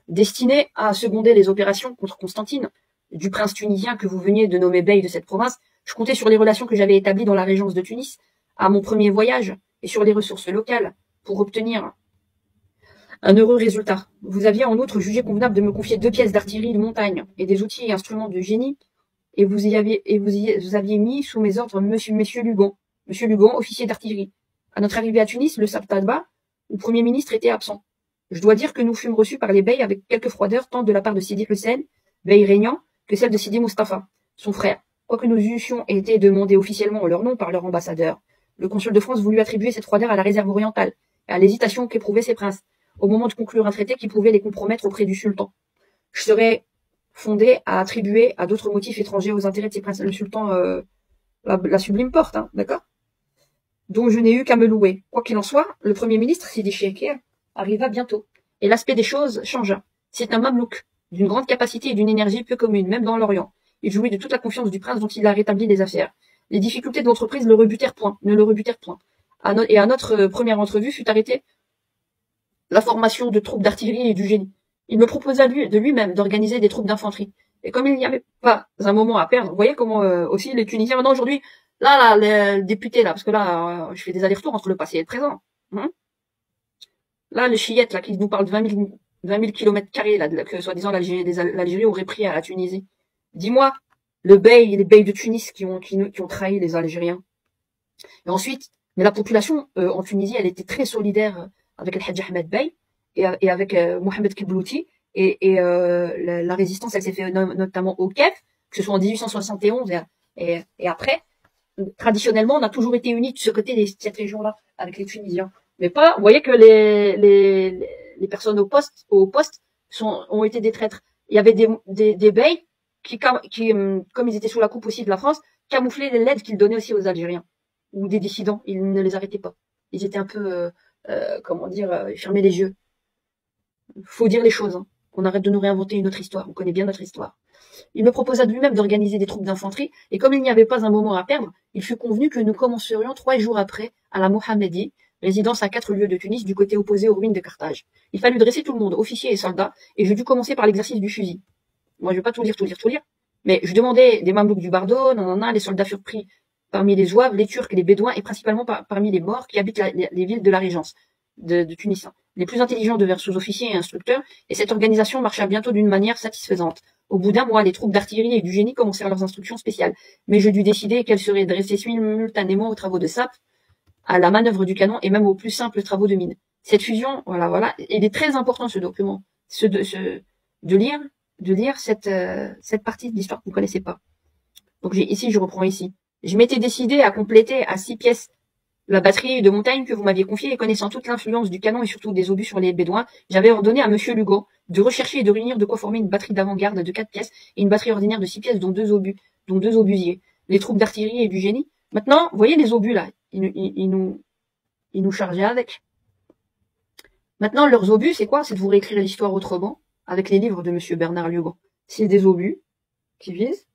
Destinée à seconder les opérations contre Constantine, du prince tunisien que vous veniez de nommer bey de cette province, je comptais sur les relations que j'avais établies dans la régence de Tunis, à mon premier voyage, et sur les ressources locales, pour obtenir un heureux résultat. Vous aviez en outre jugé convenable de me confier 2 pièces d'artillerie de montagne et des outils et instruments de génie, et vous aviez mis sous mes ordres monsieur Lugon, officier d'artillerie. À notre arrivée à Tunis, le Sabtadba, le premier ministre était absent. Je dois dire que nous fûmes reçus par les beys avec quelques froideurs, tant de la part de Sidi Hussein, bey régnant, que celle de Sidi Mustapha, son frère. Quoique nous eussions été demandés officiellement en leur nom par leur ambassadeur, le consul de France voulut attribuer cette froideur à la réserve orientale, et à l'hésitation qu'éprouvaient ces princes, au moment de conclure un traité qui pouvait les compromettre auprès du sultan. Je serais fondé à attribuer à d'autres motifs étrangers aux intérêts de ces princes. Le sultan, la sublime porte, hein, d'accord? Donc je n'ai eu qu'à me louer. Quoi qu'il en soit, le premier ministre, Sidi Chekir, arriva bientôt, et l'aspect des choses changea. C'est un mamelouk, d'une grande capacité et d'une énergie peu commune, même dans l'Orient. Il jouit de toute la confiance du prince dont il a rétabli les affaires. Les difficultés de l'entreprise ne le rebutèrent point. Et à notre première entrevue fut arrêtée la formation de troupes d'artillerie et du génie. Il me proposa de lui-même d'organiser des troupes d'infanterie. Et comme il n'y avait pas un moment à perdre, vous voyez comment aussi les Tunisiens, maintenant aujourd'hui, là, les députés, là, parce que là, je fais des allers-retours entre le passé et le présent. Hein, là, les chiites, là, qui nous parlent de 20 000 kilomètres carrés, là, que soi-disant l'Algérie aurait pris à la Tunisie. Dis-moi, les beys de Tunis qui ont trahi les Algériens. Et ensuite, mais la population en Tunisie, elle était très solidaire avec le Hadj Ahmed Bey et avec Mohamed Kiblouti et la résistance, elle s'est fait notamment au Kef, que ce soit en 1871 et après. Traditionnellement, on a toujours été unis de ce côté de cette région-là avec les Tunisiens. Mais pas, vous voyez que les personnes au poste ont été des traîtres. Il y avait des beys qui, comme ils étaient sous la coupe aussi de la France, camouflaient l'aide qu'ils donnaient aussi aux Algériens ou des dissidents. Ils ne les arrêtaient pas. Ils étaient un peu, fermer les yeux. Faut dire les choses, hein. Qu'on arrête de nous réinventer une autre histoire. On connaît bien notre histoire. Il me proposa de lui-même d'organiser des troupes d'infanterie, et comme il n'y avait pas un moment à perdre, il fut convenu que nous commencerions 3 jours après à la Mohammedie, résidence à 4 lieues de Tunis, du côté opposé aux ruines de Carthage. Il fallut dresser tout le monde, officiers et soldats, et je dus commencer par l'exercice du fusil. Moi, je vais pas tout lire, mais je demandais des mamelouks du Bardo, les soldats furent pris parmi les Zouaves, les Turcs, les Bédouins, et principalement parmi les Maures qui habitent les villes de la Régence de Tunis. Les plus intelligents devinrent sous-officiers et instructeurs, et cette organisation marcha bientôt d'une manière satisfaisante. Au bout d'un mois, les troupes d'artillerie et du génie commencèrent leurs instructions spéciales, mais je dus décider qu'elles seraient dressées simultanément aux travaux de sape, à la manœuvre du canon et même aux plus simples travaux de mine. Cette fusion, voilà, il est très important ce document, de lire cette partie de l'histoire que vous ne connaissez pas. Donc ici, je reprends ici. Je m'étais décidé à compléter à 6 pièces la batterie de montagne que vous m'aviez confiée et connaissant toute l'influence du canon et surtout des obus sur les Bédouins, j'avais ordonné à monsieur Lugo de rechercher et de réunir de quoi former une batterie d'avant-garde de 4 pièces et une batterie ordinaire de 6 pièces dont deux obusiers, les troupes d'artillerie et du génie. Maintenant, vous voyez les obus là, ils nous chargeaient avec. Maintenant, leurs obus, c'est quoi? C'est de vous réécrire l'histoire autrement, avec les livres de monsieur Bernard Lugo. C'est des obus qui visent.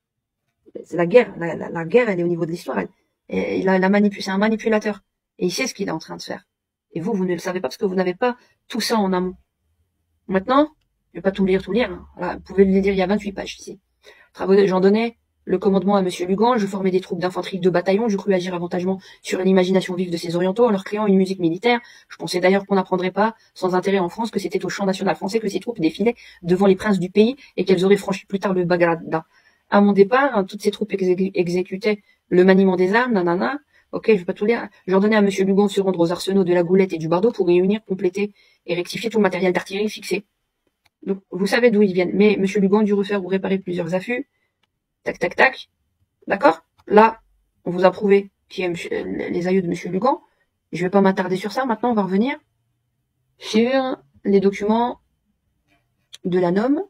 C'est la guerre. La guerre, elle est au niveau de l'histoire. C'est un manipulateur. Et il sait ce qu'il est en train de faire. Et vous ne le savez pas parce que vous n'avez pas tout ça en amont. Maintenant, je vais pas tout lire. Hein. Voilà, vous pouvez le lire, il y a 28 pages ici. J'en donnais le commandement à monsieur Lugan, je formais des troupes d'infanterie de bataillon, je crus agir avantageusement sur l'imagination vive de ces orientaux en leur créant une musique militaire. Je pensais d'ailleurs qu'on n'apprendrait pas, sans intérêt en France, que c'était au champ national français que ces troupes défilaient devant les princes du pays et qu'elles auraient franchi plus tard le Bagrada. À mon départ, hein, toutes ces troupes exécutaient le maniement des armes, nanana. Ok, je vais pas tout lire. J'ordonnais à monsieur Lugan de se rendre aux arsenaux de la Goulette et du Bardo pour réunir, compléter et rectifier tout le matériel d'artillerie fixé. Donc, vous savez d'où ils viennent. Mais monsieur Lugan dut refaire ou réparer plusieurs affûts. Tac, tac, tac. D'accord? Là, on vous a prouvé qui est les aïeux de monsieur Lugan. Je vais pas m'attarder sur ça. Maintenant, on va revenir sur les documents de la NOM.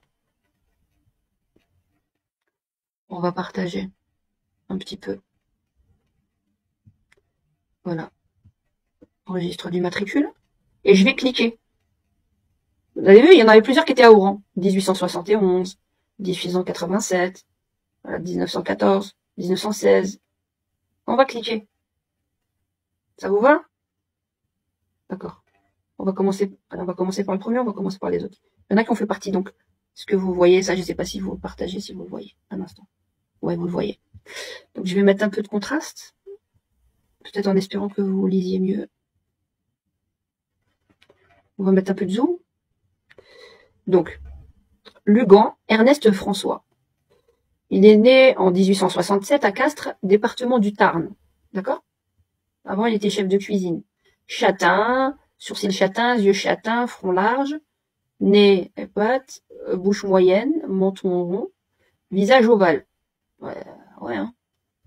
On va partager un petit peu. Voilà. Registre du matricule. Et je vais cliquer. Vous avez vu, il y en avait plusieurs qui étaient à Oran. 1871, 1887, 1914, 1916. On va cliquer. Ça vous va? D'accord. On va commencer par le premier, on va commencer par les autres. Il y en a qui ont fait partie, donc. Ce que vous voyez, ça, je sais pas si vous partagez, si vous le voyez. Un instant. Ouais, vous le voyez. Donc, je vais mettre un peu de contraste. Peut-être en espérant que vous lisiez mieux. On va mettre un peu de zoom. Donc, Lugan, Ernest François. Il est né en 1867 à Castres, département du Tarn. D'accord? Avant, il était chef de cuisine. Châtain, sourcils châtains, yeux châtains, front large, nez épate, bouche moyenne, menton rond, visage ovale. Ouais, hein.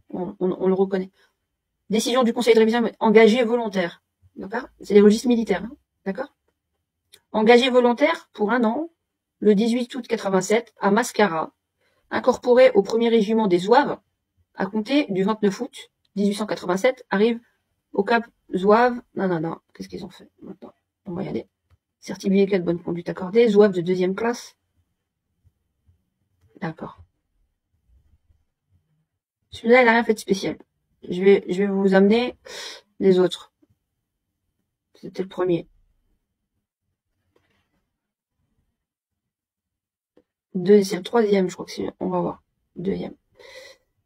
On le reconnaît. Décision du conseil de révision, engagé volontaire. D'accord? C'est les registres militaires. Hein. D'accord? Engagé volontaire pour 1 an, le 18 août 87, à Mascara, incorporé au 1er régiment des Zouaves, à compter du 29 août 1887, arrive au Cap Zouave. Non. Qu'est-ce qu'ils ont fait? Maintenant, on va y aller. Certificat de bonne conduite accordé, Zouave de 2e classe. D'accord. Celui-là, il n'a rien fait de spécial. Je vais vous amener les autres. C'était le premier. C'est le 3e, je crois que c'est. On va voir. 2e.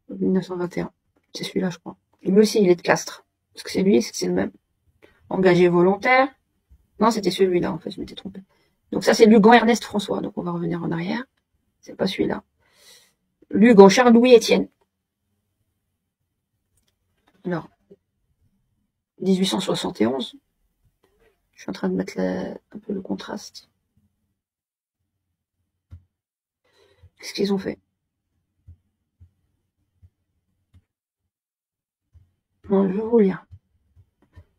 1921. C'est celui-là, je crois. Lui aussi, il est de Castres. Parce que c'est lui, c'est le même. Engagé volontaire. Non, c'était celui-là, en fait, je m'étais trompé. Donc ça, c'est Lugan Ernest François. Donc on va revenir en arrière. C'est pas celui-là. Lugan Charles-Louis Étienne. Alors, 1871. Je suis en train de mettre un peu le contraste. Qu'est-ce qu'ils ont fait? Non, je vais vous lire.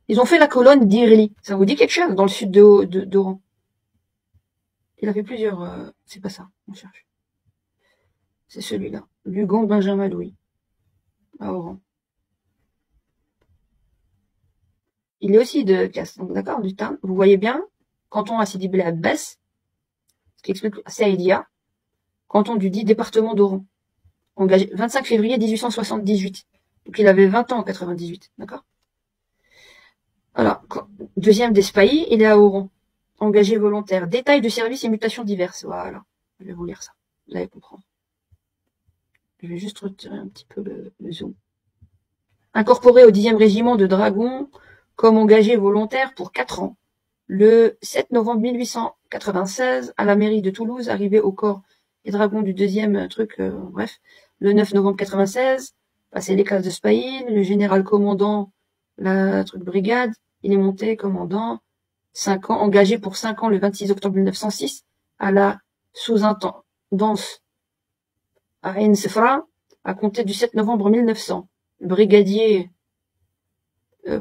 Ils ont fait la colonne d'Irly. Ça vous dit quelque chose? Dans le sud d'Oran. Il a fait plusieurs... c'est pas ça, on cherche. C'est celui-là. Lugan Benjamin Louis. À Oran. Il est aussi de Castres, d'accord, du Tarn. Vous voyez bien, canton à Sidi Bel Abbès, ce qui explique Saïdia, canton du dit département d'Oran. Engagé 25 février 1878. Donc il avait 20 ans en 98, d'accord? Alors, 2e d'Espailly, il est à Oran. Engagé volontaire. Détails de services et mutations diverses. Voilà. Je vais vous lire ça. Vous allez comprendre. Je vais juste retirer un petit peu le zoom. Incorporé au 10e régiment de dragons comme engagé volontaire pour 4 ans. Le 7 novembre 1896, à la mairie de Toulouse, arrivé au corps des dragons du 2e truc, bref. Le 9 novembre 96, passé les classes de Spaïl, le général commandant la truc brigade, il est monté commandant, 5 ans, engagé pour 5 ans le 26 octobre 1906, à la sous-intendance à Ensefra, à compter du 7 novembre 1900. Brigadier,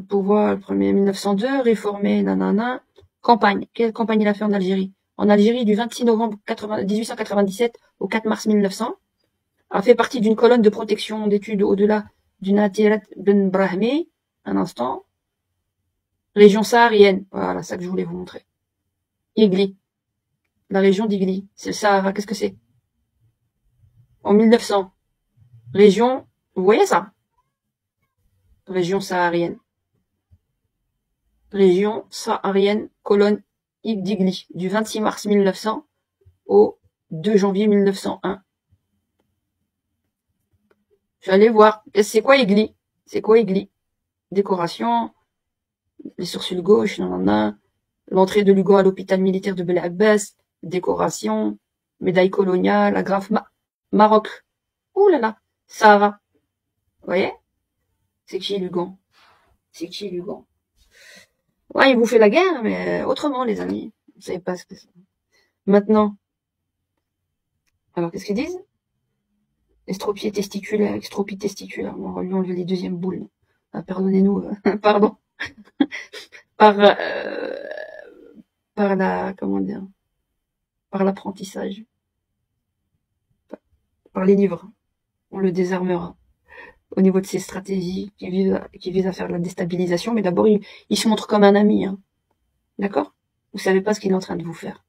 pouvoir le 1er 1902, réformé, nanana. Campagne. Quelle campagne il a fait en Algérie? En Algérie, du 26 novembre 1897 au 4 mars 1900, a fait partie d'une colonne de protection d'études au-delà du Natirat Ben Brahmi. Un instant. Région saharienne. Voilà, ça que je voulais vous montrer. Igli. La région d'Igli. C'est le Sahara. Qu'est-ce que c'est? En 1900. Région, vous voyez ça? Région saharienne. Région saharienne, colonne d'Igli, du 26 mars 1900 au 2 janvier 1901. Je vais aller voir. C'est quoi Igli? C'est quoi Igli? Décoration, les sourcils gauche, l'entrée de Lugo à l'hôpital militaire de Bel Abbès, décoration, médaille coloniale, agrafe Maroc. Ouh là là, Sahara. Vous voyez? C'est qui Lugan? C'est qui Lugan? Ouais, il vous fait la guerre, mais autrement, les amis. Vous savez pas ce que c'est. Maintenant. Alors, qu'est-ce qu'ils disent? Estropie testiculaire. On va lui enlever les deuxièmes boules. Ah, pardonnez-nous, pardon. Par la, comment dire? Par l'apprentissage. Par les livres. On le désarmera. Au niveau de ses stratégies qui visent à faire la déstabilisation, mais d'abord, il se montre comme un ami, hein. D'accord? Vous savez pas ce qu'il est en train de vous faire.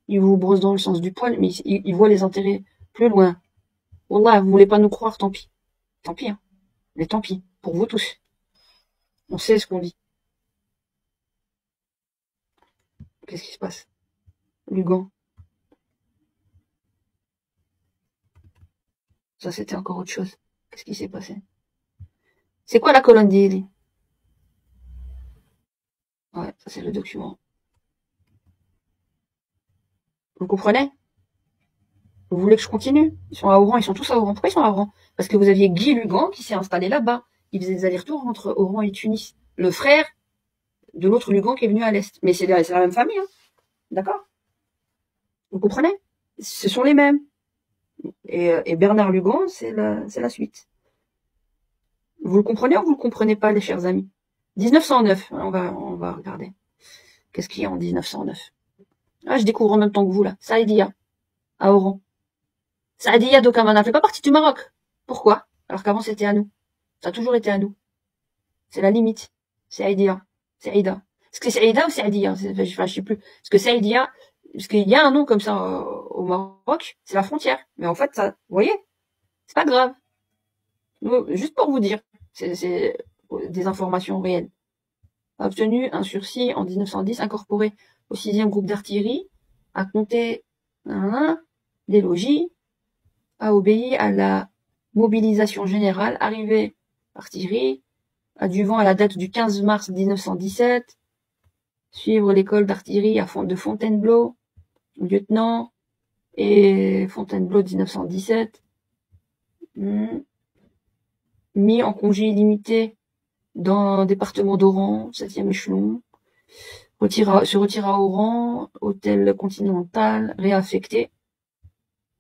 Il vous brosse dans le sens du poil, mais il voit les intérêts plus loin. Wallah, vous voulez pas nous croire, tant pis. Tant pis, hein. Mais tant pis. Pour vous tous. On sait ce qu'on dit. Qu'est-ce qui se passe? Lugan. Ça, c'était encore autre chose. Qu'est-ce qui s'est passé? C'est quoi la colonne d'Ili? Ouais, ça c'est le document. Vous comprenez? Vous voulez que je continue? Ils sont à Oran, ils sont tous à Oran. Pourquoi ils sont à Oran? Parce que vous aviez Guy Lugan qui s'est installé là-bas. Il faisait des allers-retours entre Oran et Tunis. Le frère de l'autre Lugan qui est venu à l'Est. Mais c'est la même famille, hein. D'accord? Vous comprenez? Ce sont les mêmes. Et Bernard Lugan, c'est la suite. Vous le comprenez ou vous le comprenez pas, les chers amis? 1909, on va regarder. Qu'est-ce qu'il y a en 1909? Ah, je découvre en même temps que vous, là. Saïdia, à Oran. Saïdia d'Okamana fait pas partie du Maroc. Pourquoi? Alors qu'avant, c'était à nous. Ça a toujours été à nous. C'est la limite. Saïdia. Saïda. Est-ce que c'est Saïda ou Saïdia? Enfin, je sais plus. Parce que Saïdia, parce qu'il y a un nom comme ça au Maroc, c'est la frontière. Mais en fait, ça, vous voyez? C'est pas grave. Juste pour vous dire. C'est des informations réelles. A obtenu un sursis en 1910, incorporé au 6e groupe d'artillerie, a compté des logis, a obéi à la mobilisation générale, arrivée artillerie, adjuvant à la date du 15 mars 1917, suivre l'école d'artillerie de Fontainebleau, lieutenant, et Fontainebleau 1917, mis en congé illimité dans le département d'Oran, 7e échelon, se retire à Oran, hôtel continental, réaffecté.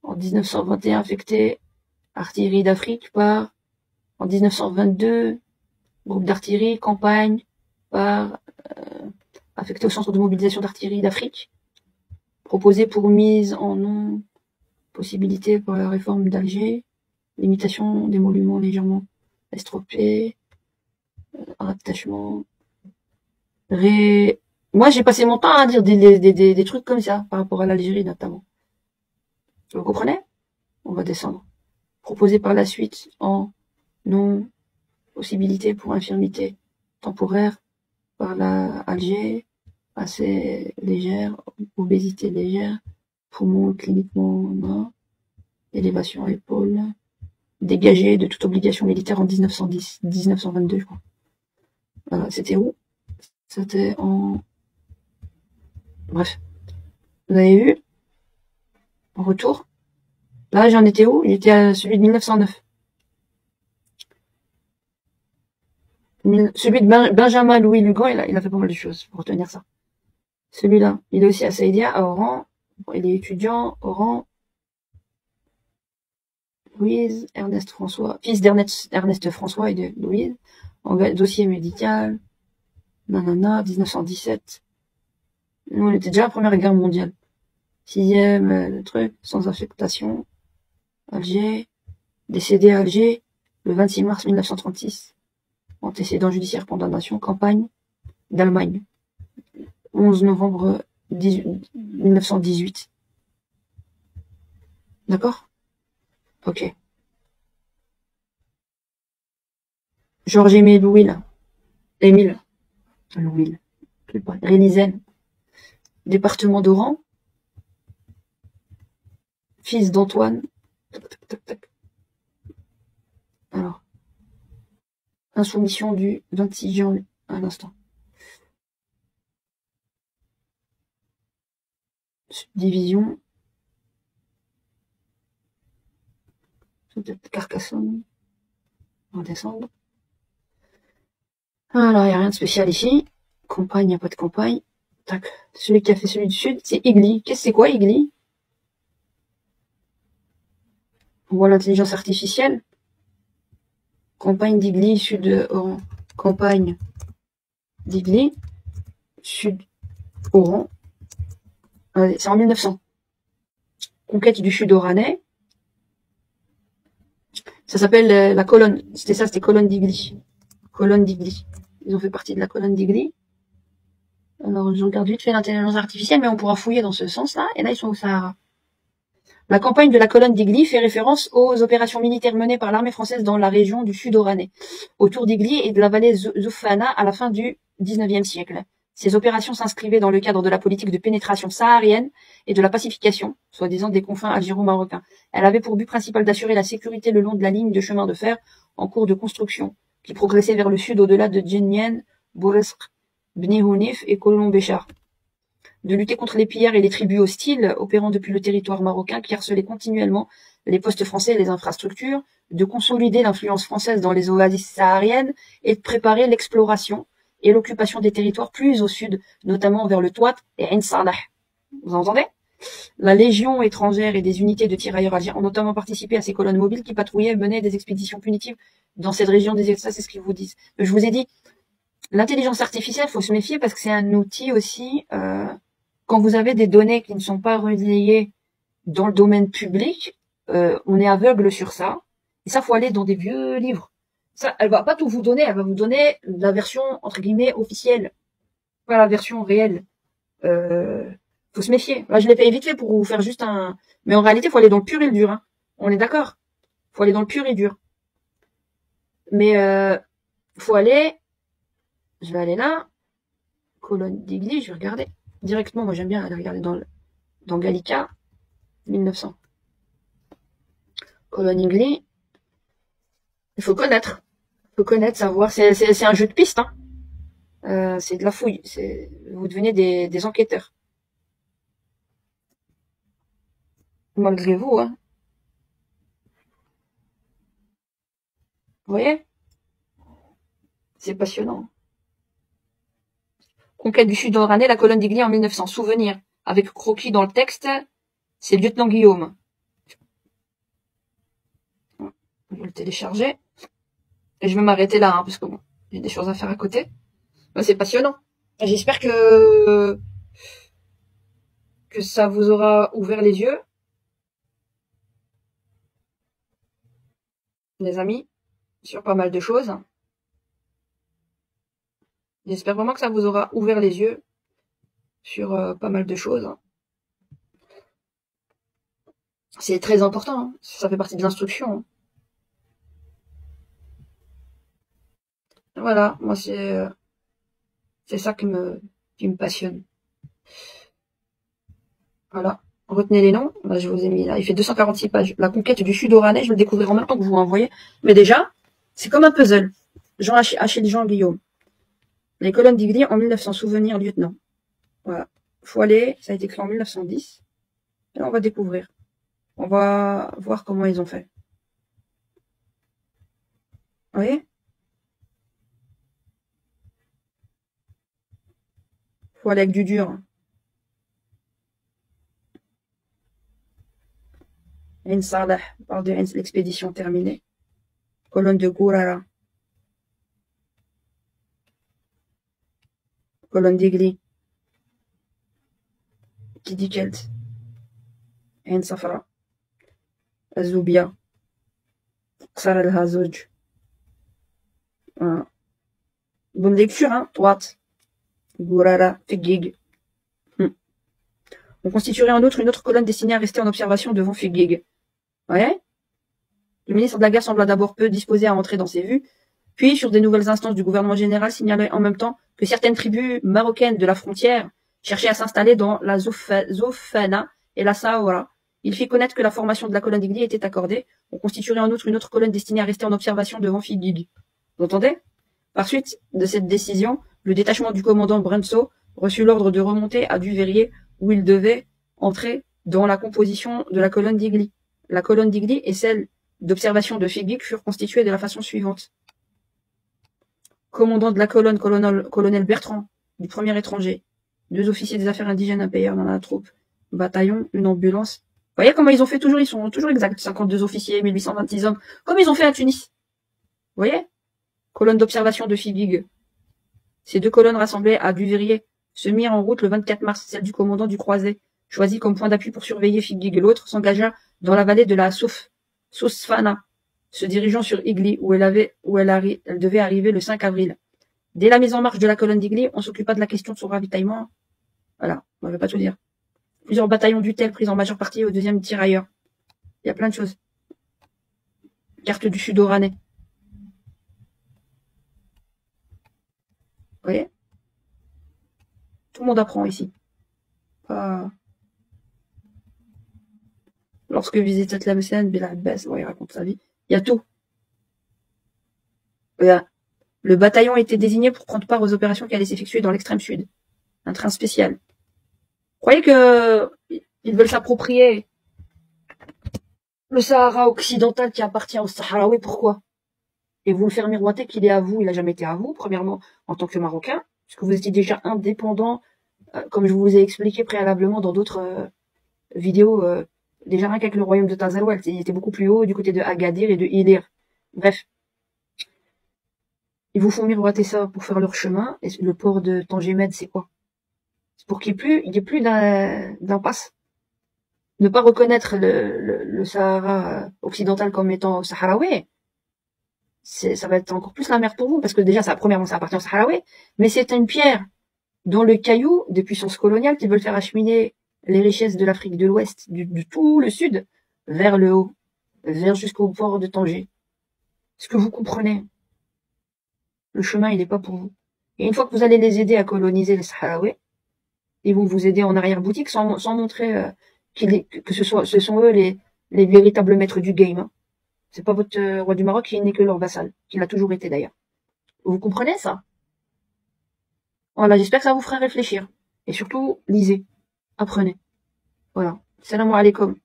En 1921, affecté artillerie d'Afrique par, en 1922, groupe d'artillerie, campagne, par, affecté au centre de mobilisation d'artillerie d'Afrique, proposé pour mise en non possibilité pour la réforme d'Alger, limitation des monuments légèrement estropés, rattachement, moi j'ai passé mon temps à dire des trucs comme ça, par rapport à l'Algérie notamment. Vous comprenez? On va descendre. Proposé par la suite en non possibilité pour infirmité temporaire par la Alger, assez légère, obésité légère, poumon cliniquement mort, élévation épaule, dégagé de toute obligation militaire en 1922, je crois. Voilà, c'était où? C'était en... Bref. Vous avez vu? En retour. Là, j'en étais où? J'étais à celui de 1909. Celui de Benjamin Louis Lugan, il a fait pas mal de choses pour retenir ça. Celui-là, il est aussi à Saïdia, à Oran. Il est étudiant, Oran. Louise, Ernest François, fils d'Ernest François et de Louise, dossier médical, nanana, 1917. Nous, on était déjà à la Première Guerre mondiale. 6e, le truc, sans affectation. Alger, décédé à Alger, le 26 mars 1936. Antécédent judiciaire, condamnation, campagne d'Allemagne. 11 novembre 1918. D'accord? Ok. Georges Émile Louis, Émile. Louis. Rélizen. Département d'Oran. Fils d'Antoine. Alors. Insoumission du 26 janvier. Un instant. Subdivision. Carcassonne. En décembre. Alors, il n'y a rien de spécial ici. Campagne, il n'y a pas de campagne. Tac. Celui qui a fait celui du sud, c'est Igli. Qu'est-ce que c'est quoi, Igli? On voit l'intelligence artificielle. Campagne d'Igli, sud Oran. Campagne d'Igli, sud Oran. C'est en 1900. Conquête du sud oranais. Ça s'appelle la colonne. C'était colonne d'Igli. Colonne d'Igli. Ils ont fait partie de la colonne d'Igli. Alors, je regarde vite fait l'intelligence artificielle, mais on pourra fouiller dans ce sens-là. Et là, ils sont au Sahara. La campagne de la colonne d'Igli fait référence aux opérations militaires menées par l'armée française dans la région du sud oranais, autour d'Igli et de la vallée Zoufana à la fin du XIXe siècle. Ces opérations s'inscrivaient dans le cadre de la politique de pénétration saharienne et de la pacification, soi-disant des confins algéro-marocains. Elle avait pour but principal d'assurer la sécurité le long de la ligne de chemin de fer en cours de construction, qui progressait vers le sud au-delà de Djenien, Bouresq, Bni Hounif et Kolon-Béchar. De lutter contre les pillards et les tribus hostiles opérant depuis le territoire marocain qui harcelaient continuellement les postes français et les infrastructures, de consolider l'influence française dans les oasis sahariennes et de préparer l'exploration et l'occupation des territoires plus au sud, notamment vers le Touat et Ain Salah. Vous entendez? La Légion étrangère et des unités de tirailleurs algériens ont notamment participé à ces colonnes mobiles qui patrouillaient et menaient des expéditions punitives dans cette région des États, c'est ce qu'ils vous disent. Je vous ai dit, l'intelligence artificielle, faut se méfier parce que c'est un outil aussi, quand vous avez des données qui ne sont pas relayées dans le domaine public, on est aveugle sur ça. Et ça, faut aller dans des vieux livres. Ça, elle va pas tout vous donner, elle va vous donner la version, entre guillemets, officielle. Pas la version réelle. Faut se méfier. Là, je l'ai fait vite fait pour vous faire juste un... Mais en réalité, faut aller dans le pur et le dur, hein. On est d'accord? Faut aller dans le pur et dur. Mais, faut aller... Je vais aller là. Colonne d'Igli, je vais regarder. Directement, moi j'aime bien aller regarder dans Gallica, 1900. Colonne d'Igli. Il faut connaître. Il faut connaître, savoir. C'est un jeu de piste, hein. C'est de la fouille. Vous devenez des enquêteurs. Malgré vous, hein. Vous voyez? C'est passionnant. Conquête du sud oranais, la colonne d'Igli en 1900. Souvenir. Avec croquis dans le texte, c'est lieutenant Guillaume. Je vais le télécharger. Et je vais m'arrêter là, hein, parce que bon, j'ai des choses à faire à côté. Ben, c'est passionnant. J'espère que ça vous aura ouvert les yeux, les amis, sur pas mal de choses. J'espère vraiment que ça vous aura ouvert les yeux sur pas mal de choses. C'est très important, hein. Ça fait partie de l'instruction, hein. Voilà, moi c'est ça qui me passionne. Voilà, retenez les noms. Là, je vous ai mis là. Il fait 246 pages. La conquête du sud oranais, je vais le découvrir en même temps que vous m'envoyez. Mais déjà, c'est comme un puzzle. Jean Guillaume. Les colonnes d'Igli en 1900. Souvenir lieutenant. Voilà. Faut aller. Ça a été créé en 1910. Et là, on va découvrir. On va voir comment ils ont fait. Vous voyez? Faut aller avec du dur. Ain Salah, parle de l'expédition terminée. Colonne de Gourara. Colonne d'Igli. Qui dit Kelt. Ain Safra. Azoubia. Qsar al-Hazouj. Voilà. Bonne lecture, hein, droite. Gourara, Figig. On constituerait en outre une autre colonne destinée à rester en observation devant Figig. Ouais. Le ministre de la Guerre sembla d'abord peu disposé à entrer dans ses vues, puis, sur des nouvelles instances du gouvernement général, signalait en même temps que certaines tribus marocaines de la frontière cherchaient à s'installer dans la Zoufana et la Saoura. Il fit connaître que la formation de la colonne d'Igli était accordée. On constituerait en outre une autre colonne destinée à rester en observation devant Figig. Vous entendez? Par suite de cette décision, le détachement du commandant Brunso reçut l'ordre de remonter à Duveyrier, où il devait entrer dans la composition de la colonne d'Igli. La colonne d'Igli et celle d'observation de Figig furent constituées de la façon suivante. Commandant de la colonne, colonel Bertrand, du premier étranger. 2 officiers des affaires indigènes, un payeur dans la troupe. Bataillon, une ambulance. Vous voyez comment ils ont fait toujours, ils sont toujours exacts. 52 officiers, 1826 hommes. Comme ils ont fait à Tunis. Vous voyez? Colonne d'observation de Figig. Ces 2 colonnes rassemblées à Duveyrier se mirent en route le 24 mars, celle du commandant du Croisé, choisi comme point d'appui pour surveiller Figig. L'autre s'engagea dans la vallée de la Sousfana, se dirigeant sur Igli, où elle devait arriver le 5 avril. Dès la mise en marche de la colonne d'Igli, on s'occupa de la question de son ravitaillement. Voilà, on ne va pas tout dire. Plusieurs bataillons d'Utel pris en majeure partie au 2e tirailleur. Il y a plein de choses. Carte du Sud-Oranais. Vous voyez? Tout le monde apprend ici. Lorsque visitait Tlemcen, Bilal Abbas, il raconte sa vie. Il y a tout. Voilà. Le bataillon était désigné pour prendre part aux opérations qui allaient s'effectuer dans l'extrême sud. Un train spécial. Vous croyez que ils veulent s'approprier le Sahara occidental qui appartient aux Sahraouis? Pourquoi? Et vous le faire miroiter qu'il est à vous. Il n'a jamais été à vous, premièrement, en tant que Marocain, puisque vous étiez déjà indépendant, comme je vous ai expliqué préalablement dans d'autres vidéos, déjà rien qu'avec le royaume de Tazarouel, il était beaucoup plus haut du côté de Agadir et de Ilir. Bref. Ils vous font miroiter ça pour faire leur chemin. Et le port de Tangimed, c'est quoi? C'est pour qu'il n'y ait plus d'impasse. Ne pas reconnaître le Sahara occidental comme étant sahraoui, ça va être encore plus la merde pour vous, parce que déjà, premièrement, ça appartient aux Sahraouis, mais c'est une pierre dans le caillou des puissances coloniales qui veulent faire acheminer les richesses de l'Afrique de l'Ouest, de tout le sud, vers le haut, vers jusqu'au port de Tanger. Est-ce que vous comprenez? Le chemin, il n'est pas pour vous. Et une fois que vous allez les aider à coloniser les Sahraouis, ils vont vous aider en arrière-boutique sans montrer que ce sont eux les véritables maîtres du game. Hein. C'est pas votre roi du Maroc qui n'est que leur vassal, qui l'a toujours été d'ailleurs. Vous comprenez ça? Voilà, j'espère que ça vous fera réfléchir. Et surtout, lisez, apprenez. Voilà. Salam alaikum.